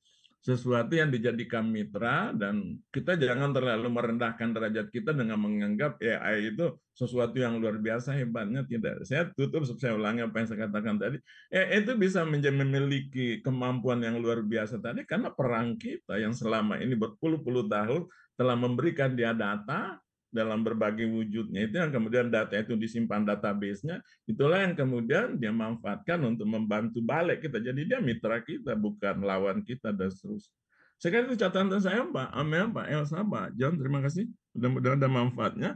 sesuatu yang dijadikan mitra, dan kita jangan terlalu merendahkan derajat kita dengan menganggap AI itu sesuatu yang luar biasa hebatnya. Tidak. Saya tutup, saya ulangi apa yang saya katakan tadi. AI itu bisa memiliki kemampuan yang luar biasa tadi karena peran kita yang selama ini berpuluh-puluh tahun telah memberikan dia data, dalam berbagai wujudnya itu yang kemudian data itu disimpan database-nya, itulah yang kemudian dia manfaatkan untuk membantu balik kita. Jadi dia mitra kita, bukan lawan kita dan seterusnya. Sekarang itu catatan saya, Pak Amel, Pak Elsa, Pak John, terima kasih. Mudah-mudahan ada manfaatnya.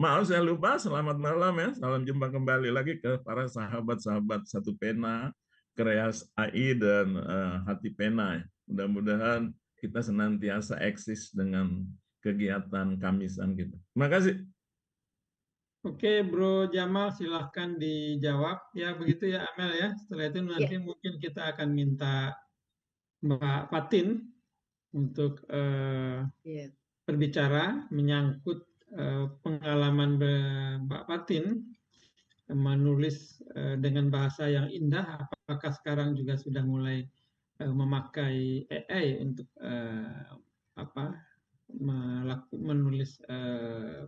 Maaf saya lupa, selamat malam ya. Salam jumpa kembali lagi ke para sahabat-sahabat Satu Pena, Kreas AI, dan Hati Pena. Mudah-mudahan kita senantiasa eksis dengan kegiatan Kamisan kita. Terima kasih.
Oke, Bro Jamal, silahkan dijawab. Ya, begitu ya, Amel ya. Setelah itu nanti mungkin kita akan minta Mbak Fatin untuk berbicara menyangkut pengalaman Mbak Fatin menulis dengan bahasa yang indah. Apakah sekarang juga sudah mulai memakai AI untuk menulis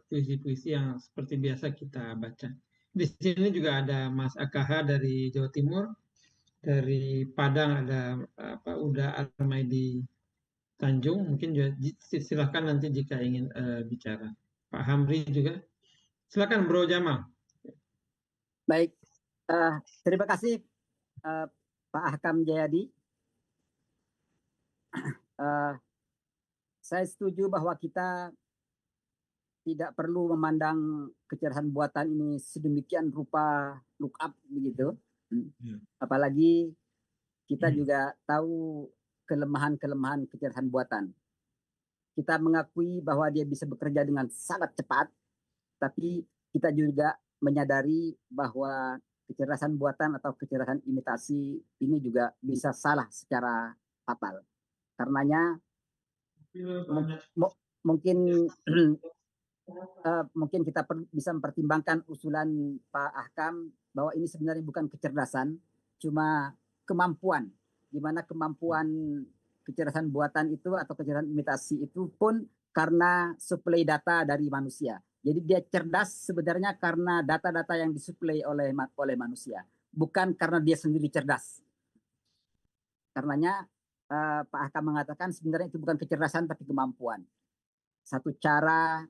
puisi-puisi yang seperti biasa kita baca. Di sini juga ada Mas AKH dari Jawa Timur, dari Padang ada Uda Armaidi Tanjung, mungkin juga silakan nanti jika ingin bicara. Pak Hamri juga, silakan Bro Jamal.
Baik, terima kasih Pak Hakam Jayadi. Saya setuju bahwa kita tidak perlu memandang kecerdasan buatan ini sedemikian rupa look up begitu. Apalagi kita juga tahu kelemahan-kelemahan kecerdasan buatan. Kita mengakui bahwa dia bisa bekerja dengan sangat cepat, tapi kita juga menyadari bahwa kecerdasan buatan atau kecerdasan imitasi ini juga bisa salah secara fatal. Karenanya mungkin mungkin kita bisa mempertimbangkan usulan Pak Ahkam bahwa ini sebenarnya bukan kecerdasan, cuma kemampuan, di mana kemampuan kecerdasan buatan itu atau kecerdasan imitasi itu pun karena suplai data dari manusia. Jadi dia cerdas sebenarnya karena data-data yang disuplai oleh manusia, bukan karena dia sendiri cerdas. Karenanya Pak Ahkam mengatakan sebenarnya itu bukan kecerdasan tapi kemampuan. Satu cara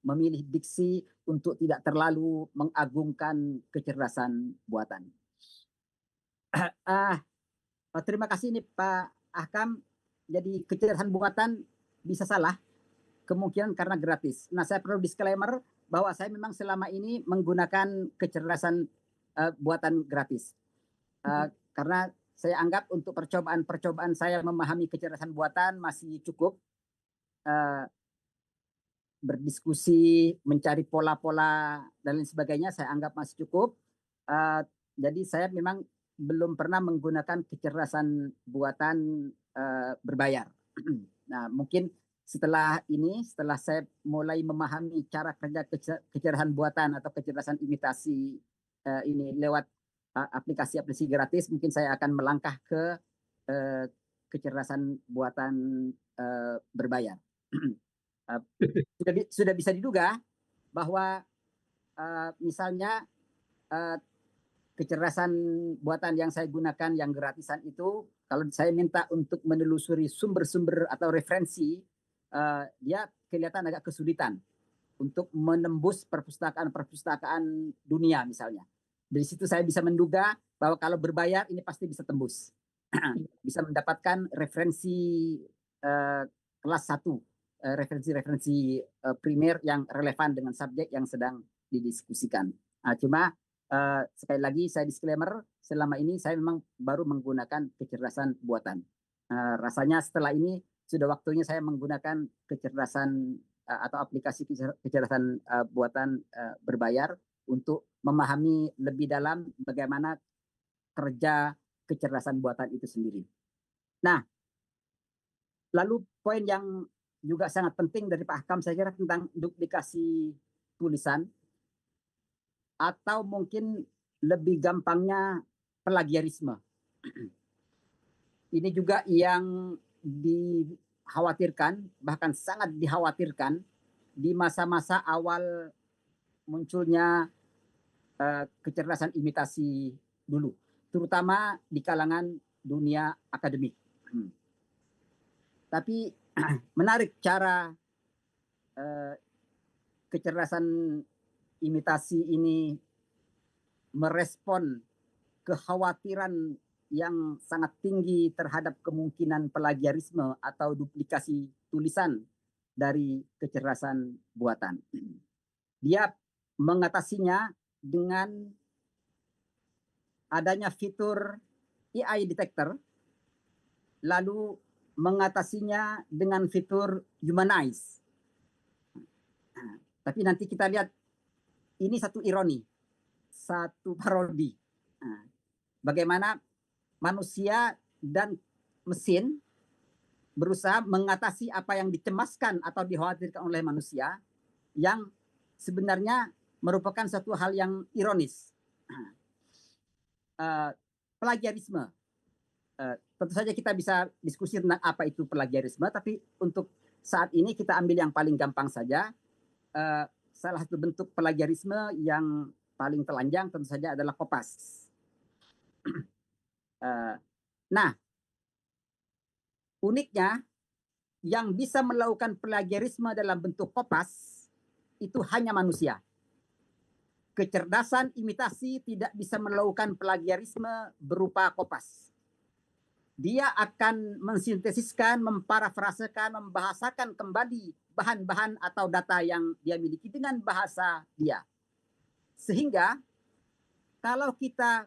memilih diksi untuk tidak terlalu mengagungkan kecerdasan buatan. Terima kasih nih Pak Ahkam. Jadi kecerdasan buatan bisa salah, kemungkinan karena gratis. Nah, saya perlu disclaimer bahwa saya memang selama ini menggunakan kecerdasan buatan gratis. Karena saya anggap untuk percobaan saya memahami kecerdasan buatan masih cukup. Berdiskusi, mencari pola-pola dan lain sebagainya saya anggap masih cukup. Jadi saya memang belum pernah menggunakan kecerdasan buatan berbayar. Nah, mungkin setelah saya mulai memahami cara kerja kecerdasan buatan atau kecerdasan imitasi ini lewat aplikasi-aplikasi gratis, mungkin saya akan melangkah ke kecerdasan buatan berbayar. Sudah bisa diduga bahwa misalnya kecerdasan buatan yang saya gunakan yang gratisan itu, kalau saya minta untuk menelusuri sumber-sumber atau referensi, dia kelihatan agak kesulitan untuk menembus perpustakaan dunia misalnya. Dari situ saya bisa menduga bahwa kalau berbayar ini pasti bisa tembus. Bisa mendapatkan referensi kelas 1, referensi primer yang relevan dengan subjek yang sedang didiskusikan. Cuma sekali lagi saya disclaimer, selama ini saya memang baru menggunakan kecerdasan buatan. Rasanya setelah ini sudah waktunya saya menggunakan kecerdasan atau aplikasi kecerdasan buatan berbayar untuk memahami lebih dalam bagaimana kerja kecerdasan buatan itu sendiri. Nah, lalu poin yang juga sangat penting dari Pak Hakam saya kira tentang duplikasi tulisan, atau mungkin lebih gampangnya plagiarisme. Ini juga yang dikhawatirkan, bahkan sangat dikhawatirkan di masa-masa awal munculnya kecerdasan imitasi dulu, terutama di kalangan dunia akademik. Tapi menarik cara kecerdasan imitasi ini merespon kekhawatiran yang sangat tinggi terhadap kemungkinan plagiarisme atau duplikasi tulisan dari kecerdasan buatan. Dia mengatasinya dengan adanya fitur AI detector, lalu mengatasinya dengan fitur humanize. Tapi nanti kita lihat, ini satu ironi, satu parodi. Bagaimana manusia dan mesin berusaha mengatasi apa yang dicemaskan atau dikhawatirkan oleh manusia, yang sebenarnya merupakan satu hal yang ironis. Plagiarisme. Tentu saja kita bisa diskusi tentang apa itu plagiarisme, tapi untuk saat ini kita ambil yang paling gampang saja. Salah satu bentuk plagiarisme yang paling telanjang tentu saja adalah kopas. Nah, uniknya yang bisa melakukan plagiarisme dalam bentuk kopas itu hanya manusia. Kecerdasan imitasi tidak bisa melakukan plagiarisme berupa kopas. Dia akan mensintesiskan, memparafrasekan, membahasakan kembali bahan-bahan atau data yang dia miliki dengan bahasa dia. Sehingga kalau kita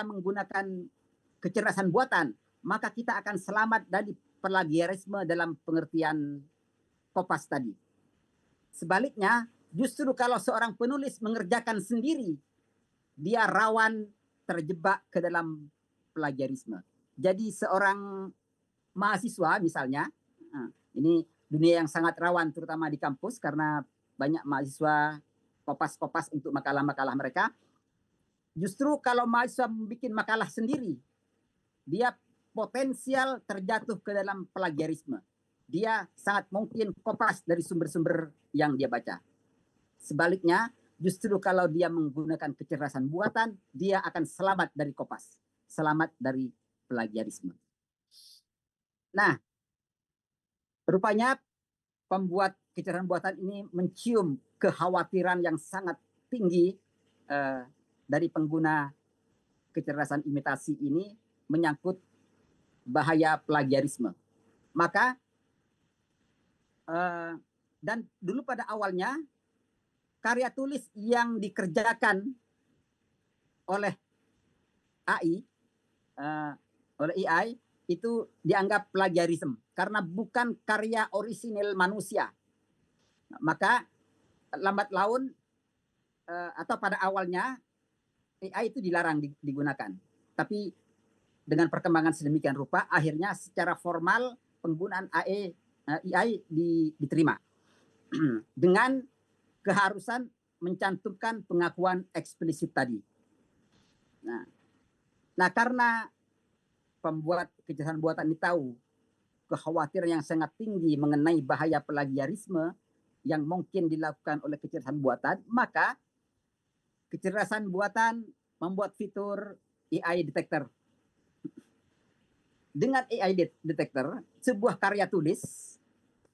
menggunakan kecerdasan buatan, maka kita akan selamat dari plagiarisme dalam pengertian kopas tadi. Sebaliknya, justru kalau seorang penulis mengerjakan sendiri, dia rawan terjebak ke dalam plagiarisme. Jadi seorang mahasiswa misalnya, ini dunia yang sangat rawan terutama di kampus karena banyak mahasiswa kopas-kopas untuk makalah-makalah mereka. Justru kalau mahasiswa membuat makalah sendiri, dia potensial terjatuh ke dalam plagiarisme. Dia sangat mungkin kopas dari sumber-sumber yang dia baca. Sebaliknya, justru kalau dia menggunakan kecerdasan buatan, dia akan selamat dari kopas, selamat dari plagiarisme. Nah, rupanya pembuat kecerdasan buatan ini mencium kekhawatiran yang sangat tinggi dari pengguna kecerdasan imitasi ini menyangkut bahaya plagiarisme. Maka dan dulu pada awalnya karya tulis yang dikerjakan oleh AI, oleh AI itu dianggap plagiarisme karena bukan karya orisinil manusia. Maka lambat laun atau pada awalnya AI itu dilarang digunakan. Tapi dengan perkembangan sedemikian rupa, akhirnya secara formal penggunaan AI diterima dengan keharusan mencantumkan pengakuan eksplisit tadi. Nah, karena pembuat kecerdasan buatan ini tahu kekhawatiran yang sangat tinggi mengenai bahaya plagiarisme yang mungkin dilakukan oleh kecerdasan buatan, maka kecerdasan buatan membuat fitur AI detector. Dengan AI detector, sebuah karya tulis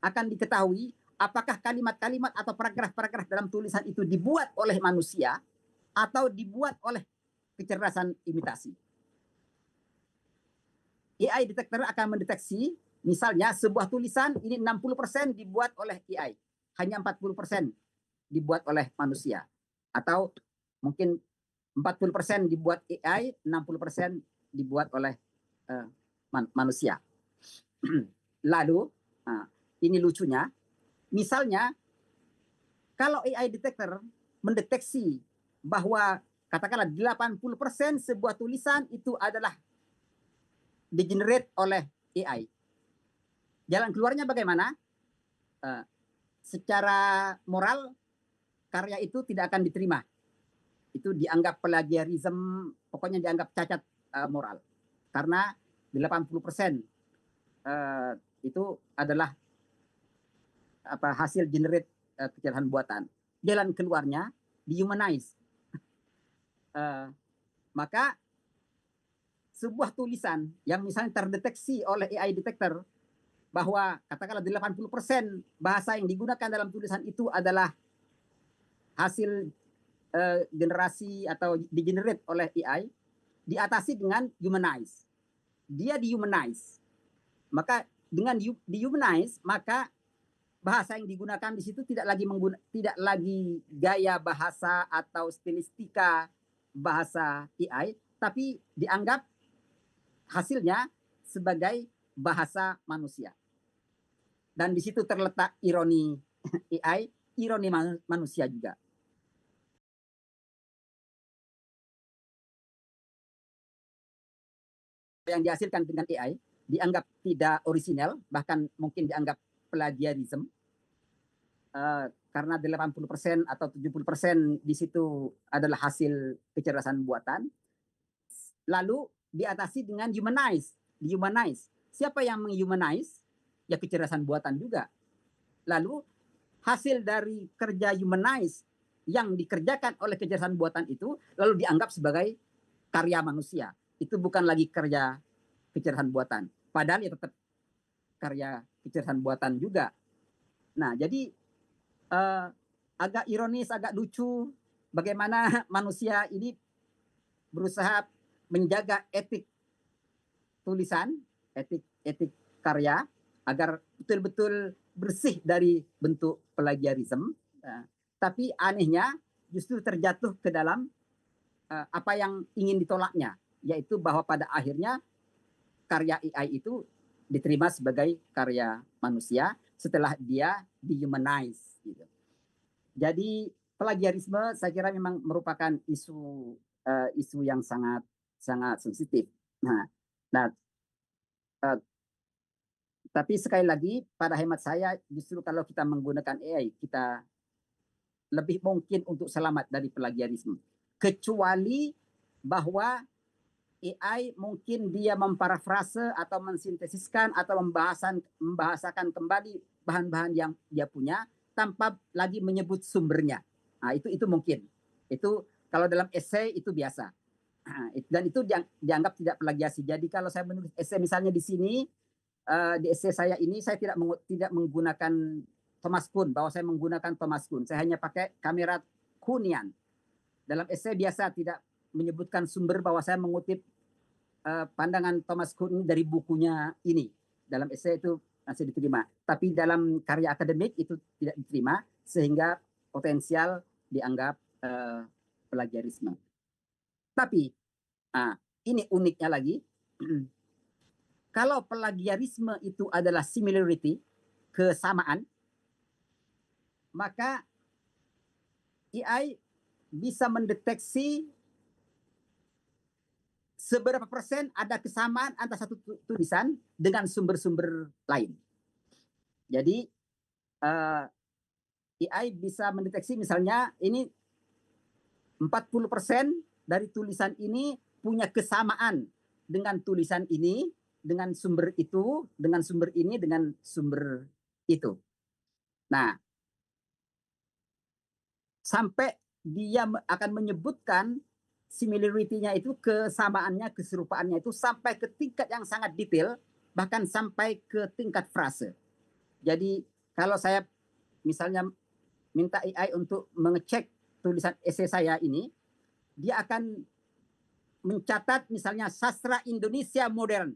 akan diketahui apakah kalimat-kalimat atau paragraf-paragraf dalam tulisan itu dibuat oleh manusia atau dibuat oleh kecerdasan imitasi. AI detector akan mendeteksi, misalnya sebuah tulisan ini 60% dibuat oleh AI, hanya 40% dibuat oleh manusia. Atau mungkin 40% dibuat AI, 60% dibuat oleh manusia. Lalu, ini lucunya, misalnya kalau AI detector mendeteksi bahwa katakanlah 80% sebuah tulisan itu adalah di-generate oleh AI. Jalan keluarnya bagaimana? Secara moral, karya itu tidak akan diterima. Itu dianggap plagiarisme, pokoknya dianggap cacat moral. Karena 80% itu adalah hasil generate kecerdasan buatan. Jalan keluarnya dihumanize. Maka sebuah tulisan yang misalnya terdeteksi oleh AI detector bahwa katakanlah 80% bahasa yang digunakan dalam tulisan itu adalah hasil generasi atau di-generate oleh AI, diatasi dengan humanize. Dia dihumanize. Maka dengan dihumanize, maka bahasa yang digunakan di situ tidak lagi gaya bahasa atau stilistika bahasa AI, tapi dianggap hasilnya sebagai bahasa manusia. Dan di situ terletak ironi AI, ironi manusia juga. Yang dihasilkan dengan AI dianggap tidak orisinal, bahkan mungkin dianggap plagiarism, karena 80% atau 70% di situ adalah hasil kecerdasan buatan. Lalu diatasi dengan humanize. Dihumanize. Siapa yang menghumanize? Ya kecerdasan buatan juga. Lalu hasil dari kerja humanize yang dikerjakan oleh kecerdasan buatan itu lalu dianggap sebagai karya manusia. Itu bukan lagi kerja kecerdasan buatan. Padahal ya tetap karya kecerdasan buatan juga. Nah, jadi agak ironis, agak lucu bagaimana manusia ini berusaha menjaga etik tulisan, etik karya agar betul-betul bersih dari bentuk plagiarisme. Tapi anehnya justru terjatuh ke dalam apa yang ingin ditolaknya, yaitu bahwa pada akhirnya karya AI itu diterima sebagai karya manusia setelah dia dihumanize. Gitu. Jadi plagiarisme saya kira memang merupakan isu yang sangat sensitif. Tapi sekali lagi pada hemat saya justru kalau kita menggunakan AI kita lebih mungkin untuk selamat dari plagiarisme. Kecuali bahwa AI mungkin dia memparafrase atau mensintesiskan atau membahasakan kembali bahan-bahan yang dia punya tanpa lagi menyebut sumbernya. Nah, itu mungkin. Itu kalau dalam esai itu biasa. Dan itu dianggap tidak plagiasi. Jadi kalau saya menulis esai misalnya di sini, di esai saya ini saya tidak menggunakan Thomas Kuhn, bahwa saya menggunakan Thomas Kuhn. Saya hanya pakai kamera Kuhnian. Dalam esai biasa tidak menyebutkan sumber bahwa saya mengutip pandangan Thomas Kuhn dari bukunya ini. Dalam esai itu masih diterima. Tapi dalam karya akademik itu tidak diterima sehingga potensial dianggap plagiarisme. Tapi ini uniknya lagi. Kalau plagiarisme itu adalah similarity, kesamaan, maka AI bisa mendeteksi seberapa persen ada kesamaan antara satu tulisan dengan sumber-sumber lain. Jadi AI bisa mendeteksi misalnya ini 40% dari tulisan ini punya kesamaan dengan tulisan ini, dengan sumber itu, dengan sumber ini, dengan sumber itu. Nah, sampai dia akan menyebutkan similarity-nya itu, kesamaannya, keserupaannya itu sampai ke tingkat yang sangat detail, bahkan sampai ke tingkat frase. Jadi kalau saya misalnya minta AI untuk mengecek tulisan esai saya ini, dia akan mencatat misalnya sastra Indonesia modern.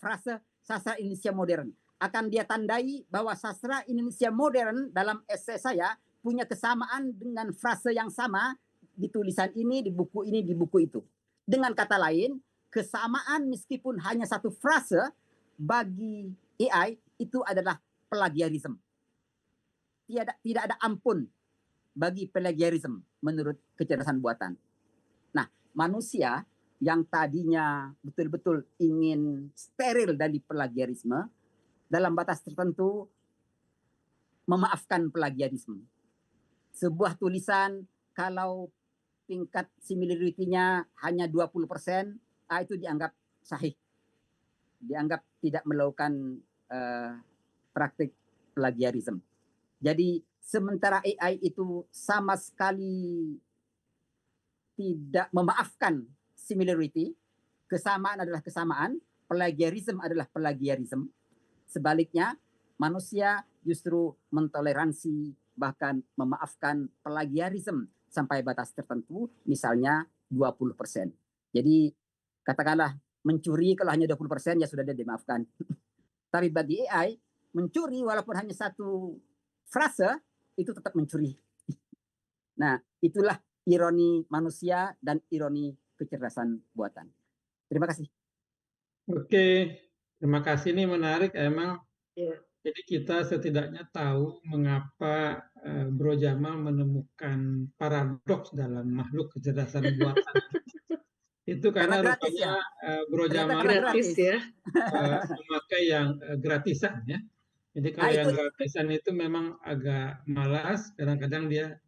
Frase sastra Indonesia modern. Akan dia tandai bahwa sastra Indonesia modern dalam esai saya punya kesamaan dengan frase yang sama di tulisan ini, di buku ini, di buku itu. Dengan kata lain, kesamaan meskipun hanya satu frase bagi AI itu adalah plagiarisme. Tidak ada ampun bagi plagiarisme menurut kecerdasan buatan. Nah, manusia yang tadinya betul-betul ingin steril dari plagiarisme, dalam batas tertentu memaafkan plagiarisme. Sebuah tulisan kalau tingkat similarity-nya hanya 20%, itu dianggap sahih. Dianggap tidak melakukan praktik plagiarisme. Jadi sementara AI itu sama sekali tidak memaafkan similarity, kesamaan adalah kesamaan, plagiarism adalah plagiarism, Sebaliknya, manusia justru mentoleransi bahkan memaafkan plagiarisme sampai batas tertentu, misalnya 20%. Jadi katakanlah mencuri kalau hanya 20% ya sudah dimaafkan. Tapi bagi AI, mencuri walaupun hanya satu frase itu tetap mencuri. Nah, itulah ironi manusia dan ironi kecerdasan buatan. Terima kasih.
Oke, terima kasih. Ini menarik emang.
Iya.
Jadi kita setidaknya tahu mengapa Bro Jamal menemukan paradoks dalam makhluk kecerdasan buatan. Itu
Karena
karena
gratis
rupanya
ya.
Bro
Ternyata
Jamal
karena
Gratis
gratis.
ya.
memakai yang gratisan ya. Jadi kalau
Nah,
yang
itu
gratisan itu memang agak malas. Kadang-kadang dia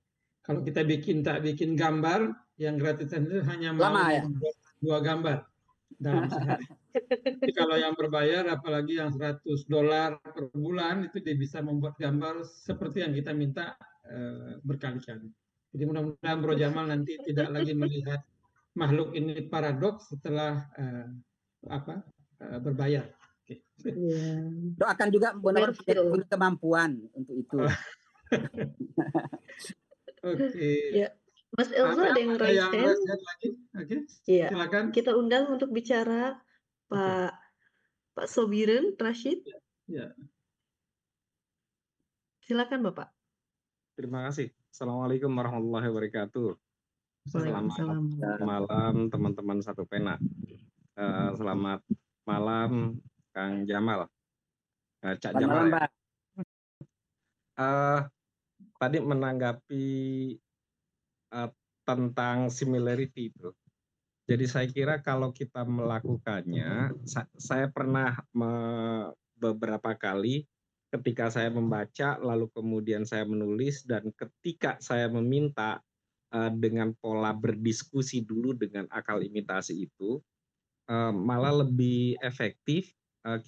kalau kita tak bikin gambar, yang gratisan itu hanya mau
lama ya.
membuat 2 gambar dalam sehari. Tapi kalau yang berbayar, apalagi yang $100 per bulan, itu dia bisa membuat gambar seperti yang kita minta berkali-kali. Jadi mudah-mudahan Bro Jamal nanti tidak lagi melihat makhluk ini paradoks setelah berbayar. Oke.
Iya.
Doakan juga benar-benar
Komersil.
punya kemampuan untuk itu.
Oke.
Ya, Mas Elzo ada yang raise hand?
raise hand lagi? Oke,
Iya.
silakan.
Kita undang untuk bicara Pak Sobiren Rashid.
Ya.
Silakan Bapak.
Terima kasih. Assalamualaikum warahmatullahi wabarakatuh. Selamat
Waalaikumsalam.
malam teman-teman satu pena. Selamat malam Kang Jamal. Cak
Selamat
Jamal
malam,
ya.
Pak.
Tadi menanggapi tentang similarity itu. Jadi saya kira kalau kita melakukannya, saya pernah beberapa kali ketika saya membaca, lalu kemudian saya menulis, dan ketika saya meminta dengan pola berdiskusi dulu dengan akal imitasi itu, malah lebih efektif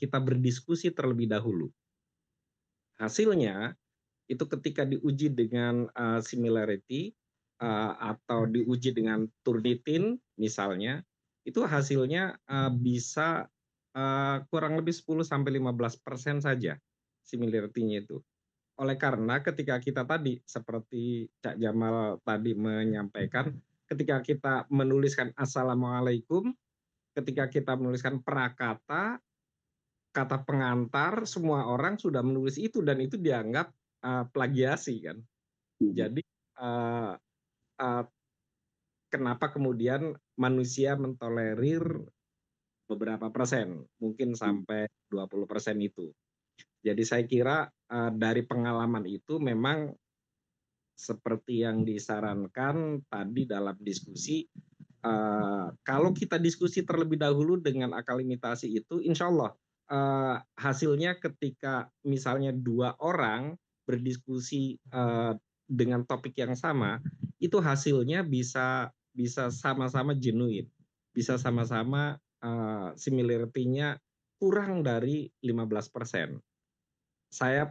kita berdiskusi terlebih dahulu. Hasilnya, itu ketika diuji dengan similarity, atau diuji dengan Turnitin misalnya, itu hasilnya bisa kurang lebih 10-15% saja similarity-nya itu. Oleh karena ketika kita tadi seperti Cak Jamal tadi menyampaikan, ketika kita menuliskan Assalamualaikum, ketika kita menuliskan prakata, kata pengantar, semua orang sudah menulis itu dan itu dianggap plagiasi kan. Jadi kenapa kemudian manusia mentolerir beberapa persen, mungkin sampai 20% itu. Jadi saya kira dari pengalaman itu memang seperti yang disarankan tadi dalam diskusi, kalau kita diskusi terlebih dahulu dengan akal imitasi itu, insya Allah hasilnya ketika misalnya 2 orang berdiskusi dengan topik yang sama, itu hasilnya bisa sama-sama genuine, bisa sama-sama similarity-nya kurang dari 15%. Saya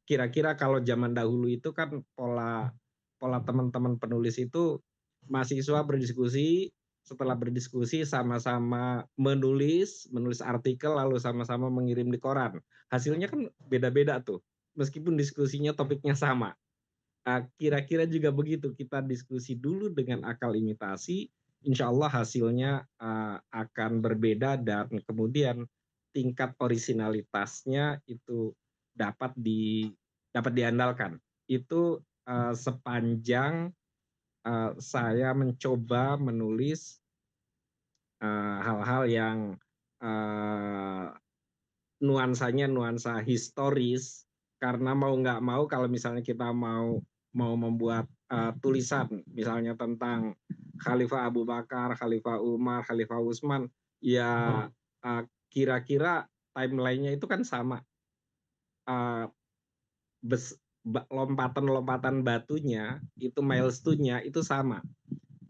kira-kira kalau zaman dahulu itu kan pola teman-teman penulis itu mahasiswa berdiskusi, setelah berdiskusi sama-sama menulis artikel lalu sama-sama mengirim di koran. Hasilnya kan beda-beda tuh, meskipun diskusinya topiknya sama. Kira-kira juga begitu, kita diskusi dulu dengan akal imitasi, insya Allah hasilnya akan berbeda dan kemudian tingkat orisinalitasnya itu dapat diandalkan. Itu sepanjang saya mencoba menulis hal-hal yang nuansanya nuansa historis, karena mau nggak mau kalau misalnya kita mau membuat tulisan misalnya tentang Khalifah Abu Bakar, Khalifah Umar, Khalifah Utsman, ya kira-kira timeline-nya itu kan sama. Lompatan-lompatan batunya itu milestone-nya itu sama,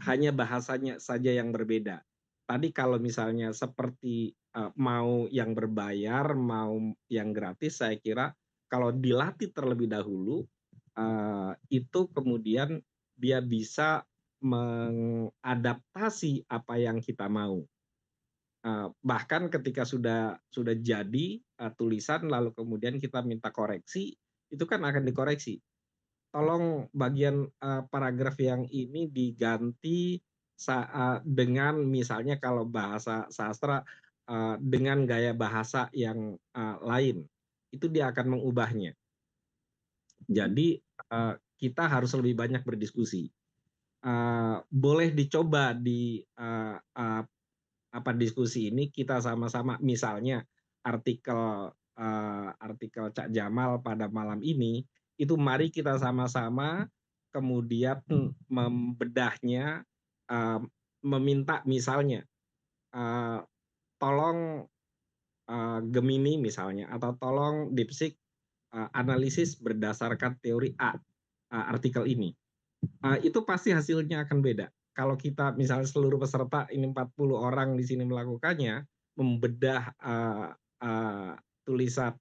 hanya bahasanya saja yang berbeda. Tadi kalau misalnya seperti mau yang berbayar, mau yang gratis, saya kira kalau dilatih terlebih dahulu, itu kemudian dia bisa mengadaptasi apa yang kita mau. Bahkan ketika sudah jadi tulisan lalu kemudian kita minta koreksi, itu kan akan dikoreksi. Tolong bagian paragraf yang ini diganti dengan misalnya kalau bahasa sastra dengan gaya bahasa yang lain, itu dia akan mengubahnya. Jadi kita harus lebih banyak berdiskusi. Boleh dicoba di diskusi ini kita sama-sama, misalnya artikel Cak Jamal pada malam ini, itu mari kita sama-sama kemudian membedahnya, meminta misalnya tolong Gemini misalnya, atau tolong DeepSeek analisis berdasarkan teori A artikel ini. Itu pasti hasilnya akan beda. Kalau kita misalnya seluruh peserta ini 40 orang di sini melakukannya, membedah tulisan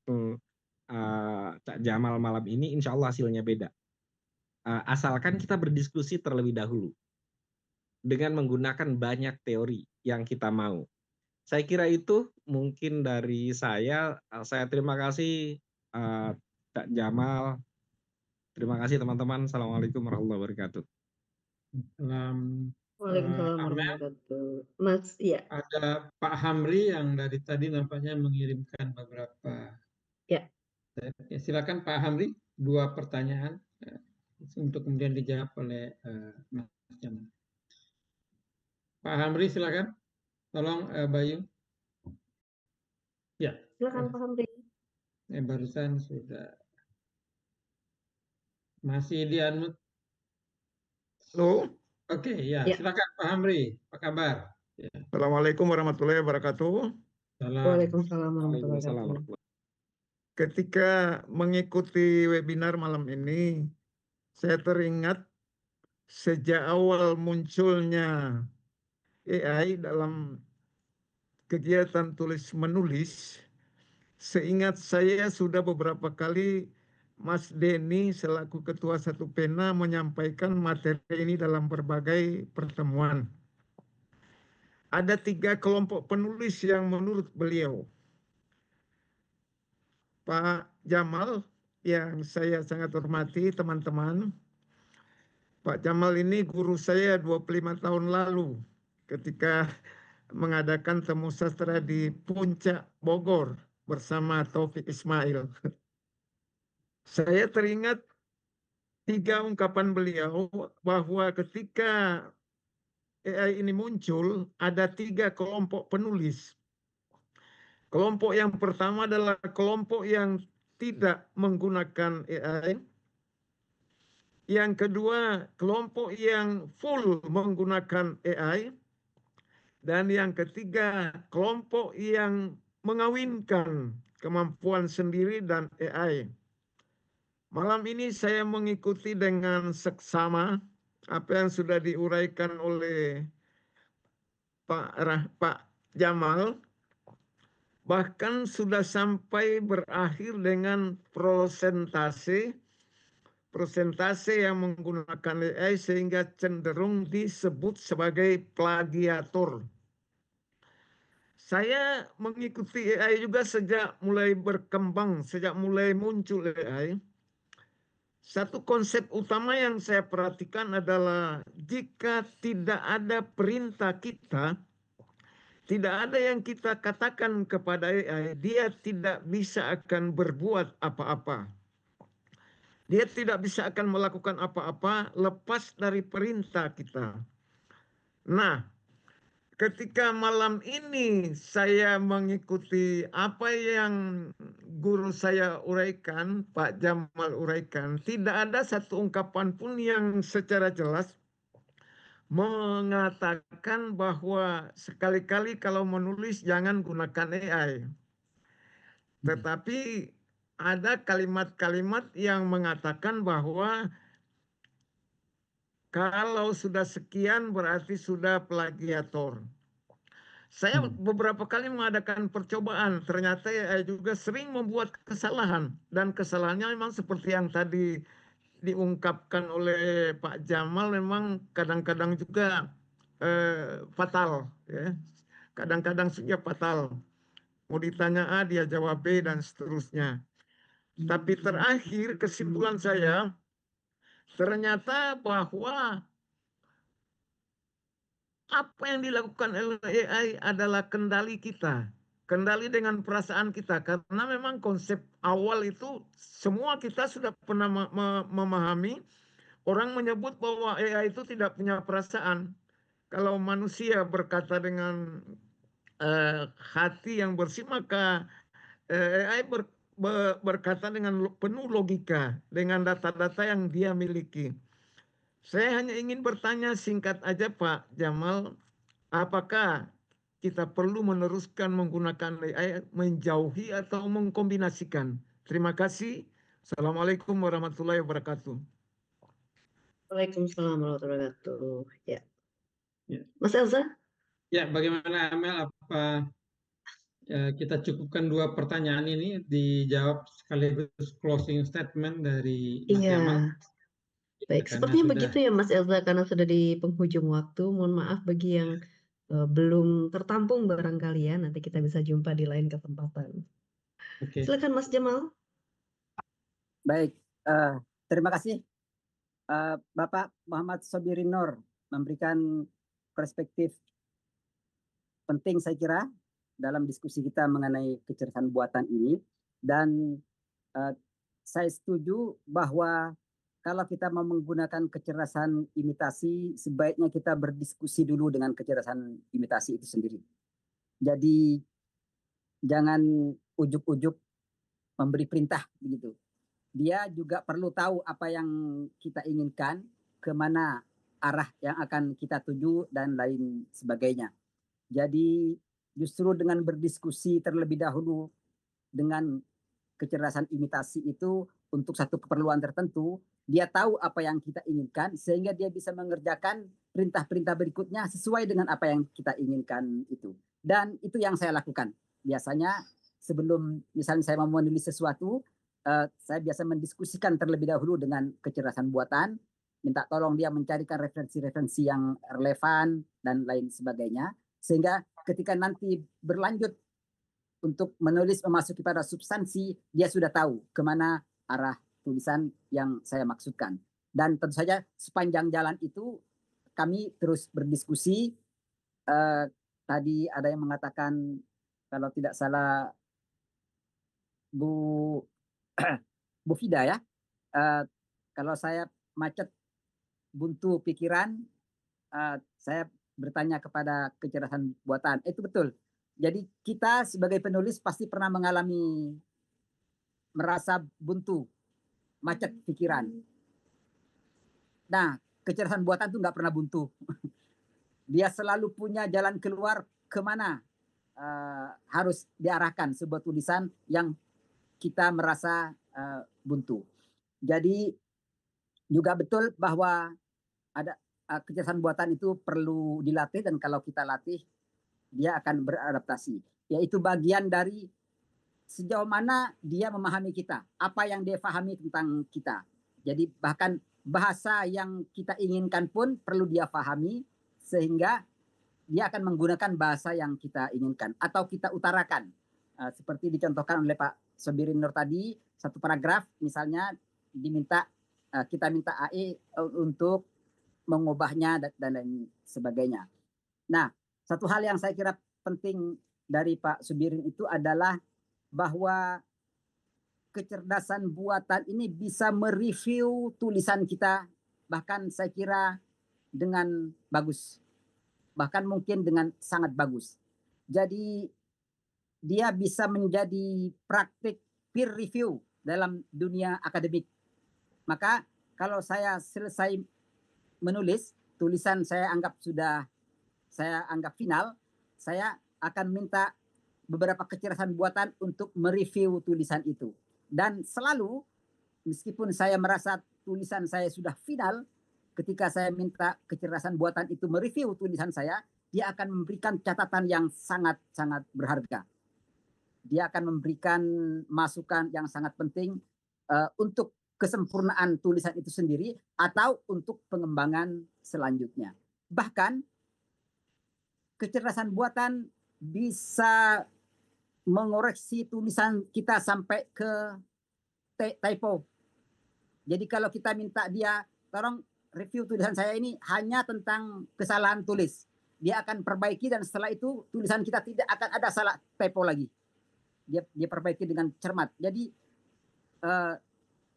Cak Jamal malam ini, insya Allah hasilnya beda. Asalkan kita berdiskusi terlebih dahulu dengan menggunakan banyak teori yang kita mau. Saya kira itu mungkin dari saya. Saya terima kasih Cak Jamal. Terima kasih teman-teman. Assalamualaikum warahmatullahi wabarakatuh.
Waalaikumsalam warahmatullahi wabarakatuh. Mas, iya.
Ada Pak Hamri yang dari tadi nampaknya mengirimkan beberapa.
Ya.
Silakan Pak Hamri, 2 pertanyaan untuk kemudian dijawab oleh Mas Jamal. Pak Hamri silakan. Tolong Bayu. Ya.
Silakan Pak Hamri.
Barusan sudah. Masih di unmute.
Halo.
Oke, ya. Silakan Pak Hamri. Apa kabar? Ya.
Assalamualaikum warahmatullahi wabarakatuh.
Waalaikumsalam warahmatullahi wabarakatuh.
Ketika mengikuti webinar malam ini, saya teringat sejak awal munculnya AI dalam kegiatan tulis-menulis, seingat saya sudah beberapa kali Mas Denny selaku Ketua Satu Pena menyampaikan materi ini dalam berbagai pertemuan. Ada 3 kelompok penulis yang menurut beliau. Pak Jamal yang saya sangat hormati, teman-teman. Pak Jamal ini guru saya 25 tahun lalu ketika mengadakan temu sastra di Puncak Bogor bersama Taufik Ismail. Saya teringat 3 ungkapan beliau bahwa ketika AI ini muncul, ada 3 kelompok penulis. Kelompok yang pertama adalah kelompok yang tidak menggunakan AI. Yang kedua, kelompok yang full menggunakan AI. Dan yang ketiga, kelompok yang mengawinkan kemampuan sendiri dan AI. Malam ini saya mengikuti dengan seksama apa yang sudah diuraikan oleh Pak Jamal. Bahkan sudah sampai berakhir dengan prosentase yang menggunakan AI sehingga cenderung disebut sebagai plagiator. Saya mengikuti AI juga sejak mulai berkembang, sejak mulai muncul AI. Satu konsep utama yang saya perhatikan adalah jika tidak ada perintah kita, tidak ada yang kita katakan kepada AI, dia tidak bisa akan berbuat apa-apa. Dia tidak bisa akan melakukan apa-apa lepas dari perintah kita. Nah, ketika malam ini saya mengikuti apa yang guru saya uraikan, Pak Jamal uraikan, tidak ada satu ungkapan pun yang secara jelas mengatakan bahwa sekali-kali kalau menulis jangan gunakan AI. Tetapi ada kalimat-kalimat yang mengatakan bahwa kalau sudah sekian berarti sudah plagiator. Saya beberapa kali mengadakan percobaan, ternyata AI juga sering membuat kesalahan. Dan kesalahannya memang seperti yang tadi diungkapkan oleh Pak Jamal, memang kadang-kadang juga fatal. Ya. kadang-kadang saja fatal. Mau ditanya A, dia jawab B, dan seterusnya. Tapi terakhir kesimpulan saya, ternyata bahwa apa yang dilakukan oleh AI adalah kendali kita. Kendali dengan perasaan kita. Karena memang konsep awal itu semua kita sudah pernah memahami. Orang menyebut bahwa AI itu tidak punya perasaan. Kalau manusia berkata dengan hati yang bersih, maka AI berkata dengan penuh logika, dengan data-data yang dia miliki. Saya hanya ingin bertanya singkat aja Pak Jamal, apakah kita perlu meneruskan menggunakan AI, menjauhi atau mengkombinasikan? Terima kasih. Assalamualaikum warahmatullahi wabarakatuh.
Waalaikumsalam warahmatullahi wabarakatuh. Ya.
Ya.
Mas Elza?
Ya, bagaimana Amel? Apa kita cukupkan 2 pertanyaan ini dijawab sekaligus closing statement dari Mas Jamal?
Baik,
Karena
sepertinya
sudah
begitu ya Mas Elza, karena sudah di penghujung waktu. Mohon maaf bagi yang belum tertampung barangkali ya, nanti kita bisa jumpa di lain kesempatan. Silakan Mas Jamal.
Baik, terima kasih Bapak Muhammad Sobirin Nur memberikan perspektif penting saya kira dalam diskusi kita mengenai kecerdasan buatan ini, dan saya setuju bahwa kalau kita mau menggunakan kecerdasan imitasi, sebaiknya kita berdiskusi dulu dengan kecerdasan imitasi itu sendiri. Jadi jangan ujuk-ujuk memberi perintah begitu. Dia juga perlu tahu apa yang kita inginkan, kemana arah yang akan kita tuju, dan lain sebagainya. Jadi justru dengan berdiskusi terlebih dahulu dengan kecerdasan imitasi itu untuk satu keperluan tertentu, dia tahu apa yang kita inginkan sehingga dia bisa mengerjakan perintah-perintah berikutnya sesuai dengan apa yang kita inginkan itu. Dan itu yang saya lakukan. Biasanya sebelum misalnya saya mau menulis sesuatu, saya biasa mendiskusikan terlebih dahulu dengan kecerdasan buatan, minta tolong dia mencarikan referensi-referensi yang relevan dan lain sebagainya, sehingga ketika nanti berlanjut untuk menulis memasuki pada substansi, dia sudah tahu kemana arah tulisan yang saya maksudkan. Dan tentu saja sepanjang jalan itu kami terus berdiskusi. Tadi ada yang mengatakan, kalau tidak salah Bu Fida ya, kalau saya macet buntu pikiran, saya bertanya kepada kecerdasan buatan. Itu betul. Jadi kita sebagai penulis pasti pernah mengalami merasa buntu, macet pikiran. Nah, kecerdasan buatan itu nggak pernah buntu. Dia selalu punya jalan keluar kemana harus diarahkan sebuah tulisan yang kita merasa buntu. Jadi juga betul bahwa ada kecerdasan buatan itu perlu dilatih, dan kalau kita latih dia akan beradaptasi. Yaitu bagian dari sejauh mana dia memahami kita, apa yang dia pahami tentang kita. Jadi bahkan bahasa yang kita inginkan pun perlu dia pahami, sehingga dia akan menggunakan bahasa yang kita inginkan atau kita utarakan. Seperti dicontohkan oleh Pak Sobirin Nur tadi, satu paragraf misalnya diminta, kita minta AI untuk mengubahnya dan lain sebagainya. Nah, satu hal yang saya kira penting dari Pak Sobirin itu adalah bahwa kecerdasan buatan ini bisa mereview tulisan kita, bahkan saya kira dengan bagus, bahkan mungkin dengan sangat bagus. Jadi dia bisa menjadi praktik peer review dalam dunia akademik. Maka kalau saya selesai menulis, tulisan saya anggap final, saya akan minta beberapa kecerdasan buatan untuk mereview tulisan itu. Dan selalu, meskipun saya merasa tulisan saya sudah final, ketika saya minta kecerdasan buatan itu mereview tulisan saya, dia akan memberikan catatan yang sangat-sangat berharga. Dia akan memberikan masukan yang sangat penting untuk kesempurnaan tulisan itu sendiri atau untuk pengembangan selanjutnya. Bahkan kecerdasan buatan bisa mengoreksi tulisan kita sampai ke typo. Jadi kalau kita minta dia, tolong review tulisan saya ini hanya tentang kesalahan tulis, dia akan perbaiki dan setelah itu tulisan kita tidak akan ada salah typo lagi. Dia perbaiki dengan cermat. Jadi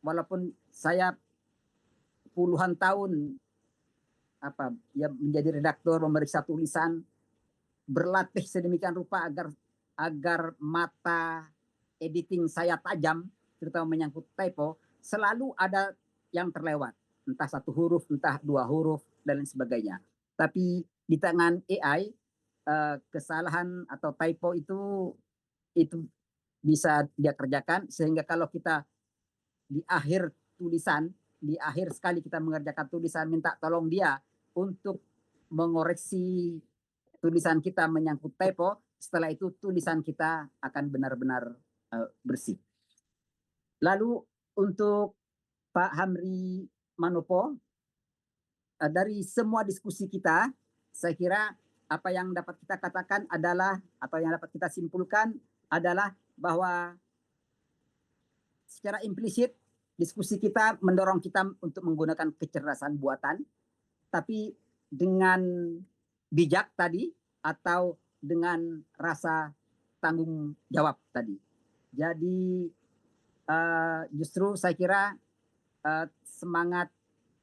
walaupun saya puluhan tahun menjadi redaktor, memeriksa tulisan, berlatih sedemikian rupa agar mata editing saya tajam, terutama menyangkut typo, selalu ada yang terlewat, entah satu huruf, entah dua huruf, dan lain sebagainya. Tapi di tangan AI, kesalahan atau typo itu bisa dia kerjakan, sehingga kalau kita di akhir tulisan, di akhir sekali kita mengerjakan tulisan, minta tolong dia untuk mengoreksi tulisan kita menyangkut typo, setelah itu tulisan kita akan benar-benar bersih. Lalu untuk Pak Hamri Manopo, dari semua diskusi kita, saya kira apa yang dapat kita katakan adalah, atau yang dapat kita simpulkan adalah bahwa secara implisit diskusi kita mendorong kita untuk menggunakan kecerdasan buatan, tapi dengan bijak tadi atau dengan rasa tanggung jawab tadi. Jadi justru saya kira semangat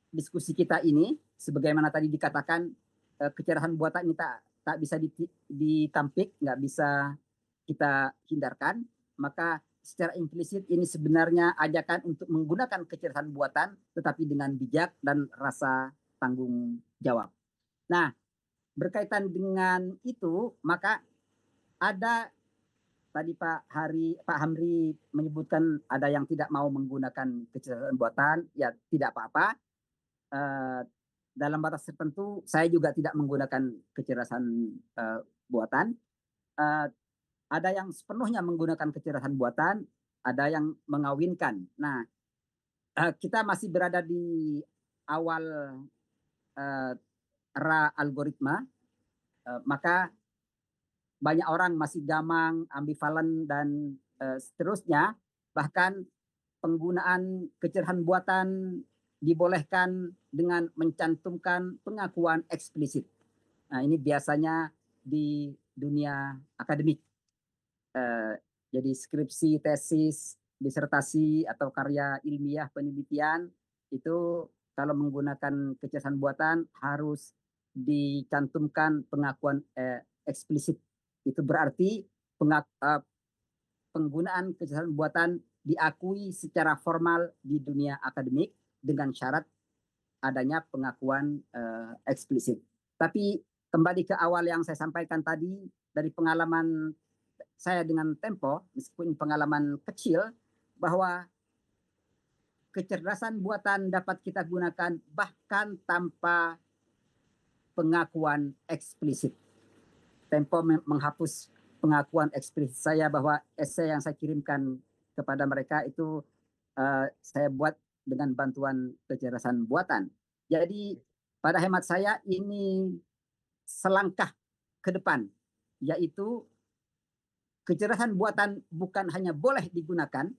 diskusi kita ini, sebagaimana tadi dikatakan, kecerdasan buatan ini tak bisa ditampik, nggak bisa kita hindarkan, maka secara implisit ini sebenarnya ajakan untuk menggunakan kecerdasan buatan, tetapi dengan bijak dan rasa tanggung jawab. Nah, berkaitan dengan itu, maka ada tadi Pak Hamri menyebutkan ada yang tidak mau menggunakan kecerdasan buatan, ya tidak apa-apa. Dalam batas tertentu, saya juga tidak menggunakan kecerdasan buatan. Ada yang sepenuhnya menggunakan kecerdasan buatan, ada yang mengawinkan. Nah, kita masih berada di awal era algoritma, maka banyak orang masih gamang, ambivalen, dan seterusnya. Bahkan penggunaan kecerdasan buatan dibolehkan dengan mencantumkan pengakuan eksplisit. Nah, ini biasanya di dunia akademik. Jadi skripsi, tesis, disertasi, atau karya ilmiah penelitian, itu kalau menggunakan kecerdasan buatan harus dicantumkan pengakuan eksplisit. Itu berarti penggunaan kecerdasan buatan diakui secara formal di dunia akademik dengan syarat adanya pengakuan eksplisit. Tapi kembali ke awal yang saya sampaikan tadi, dari pengalaman saya dengan Tempo, meskipun pengalaman kecil, bahwa kecerdasan buatan dapat kita gunakan bahkan tanpa pengakuan eksplisit. Tempo menghapus pengakuan eksplisit saya bahwa esai yang saya kirimkan kepada mereka itu saya buat dengan bantuan kecerdasan buatan. Jadi pada hemat saya ini selangkah ke depan, yaitu kecerdasan buatan bukan hanya boleh digunakan,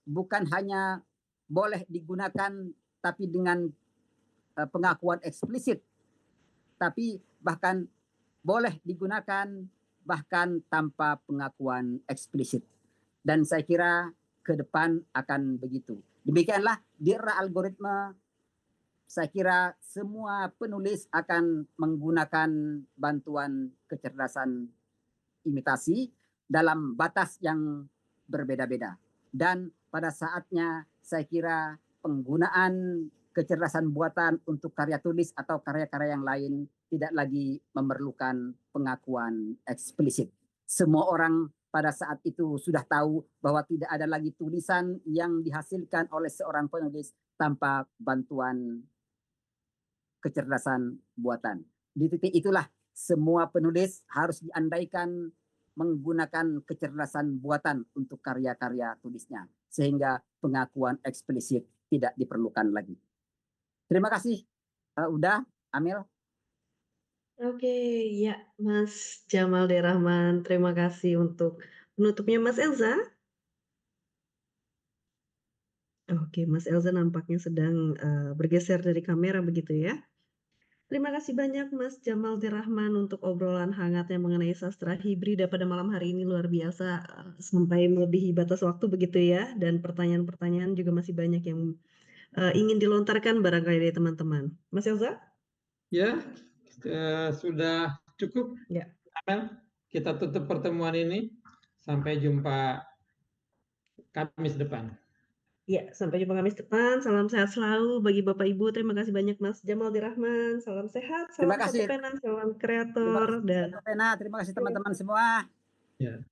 bukan hanya boleh digunakan tapi dengan pengakuan eksplisit, tapi bahkan boleh digunakan bahkan tanpa pengakuan eksplisit. Dan saya kira ke depan akan begitu. Demikianlah di era algoritma, saya kira semua penulis akan menggunakan bantuan kecerdasan imitasi dalam batas yang berbeda-beda. Dan pada saatnya saya kira penggunaan kecerdasan buatan untuk karya tulis atau karya-karya yang lain tidak lagi memerlukan pengakuan eksplisit. Semua orang pada saat itu sudah tahu bahwa tidak ada lagi tulisan yang dihasilkan oleh seorang penulis tanpa bantuan kecerdasan buatan. Di titik itulah semua penulis harus diandaikan menggunakan kecerdasan buatan untuk karya-karya tulisnya, sehingga pengakuan eksplisit tidak diperlukan lagi. Terima kasih. Udah, Amel.
Oke, ya Mas Jamal D. Rahman, terima kasih untuk penutupnya. Mas Elza? Oke, Mas Elza nampaknya sedang bergeser dari kamera begitu ya. Terima kasih banyak Mas Jamal D. Rahman untuk obrolan hangatnya mengenai sastra hibrida pada malam hari ini, luar biasa, sampai melebihi batas waktu begitu ya, dan pertanyaan-pertanyaan juga masih banyak yang ingin dilontarkan barangkali dari teman-teman. Mas Elza?
Ya, sudah cukup.
Ya.
Amel, kita tutup pertemuan ini. Sampai jumpa Kamis depan.
Ya, sampai jumpa Kamis depan. Salam sehat selalu bagi Bapak Ibu. Terima kasih banyak Mas Jamal D. Rahman. Salam sehat,
Terima
salam satu
kasih.
pena, salam
Terima
kreator
kasih
dan
Satu Pena. Terima kasih teman-teman semua.
Ya.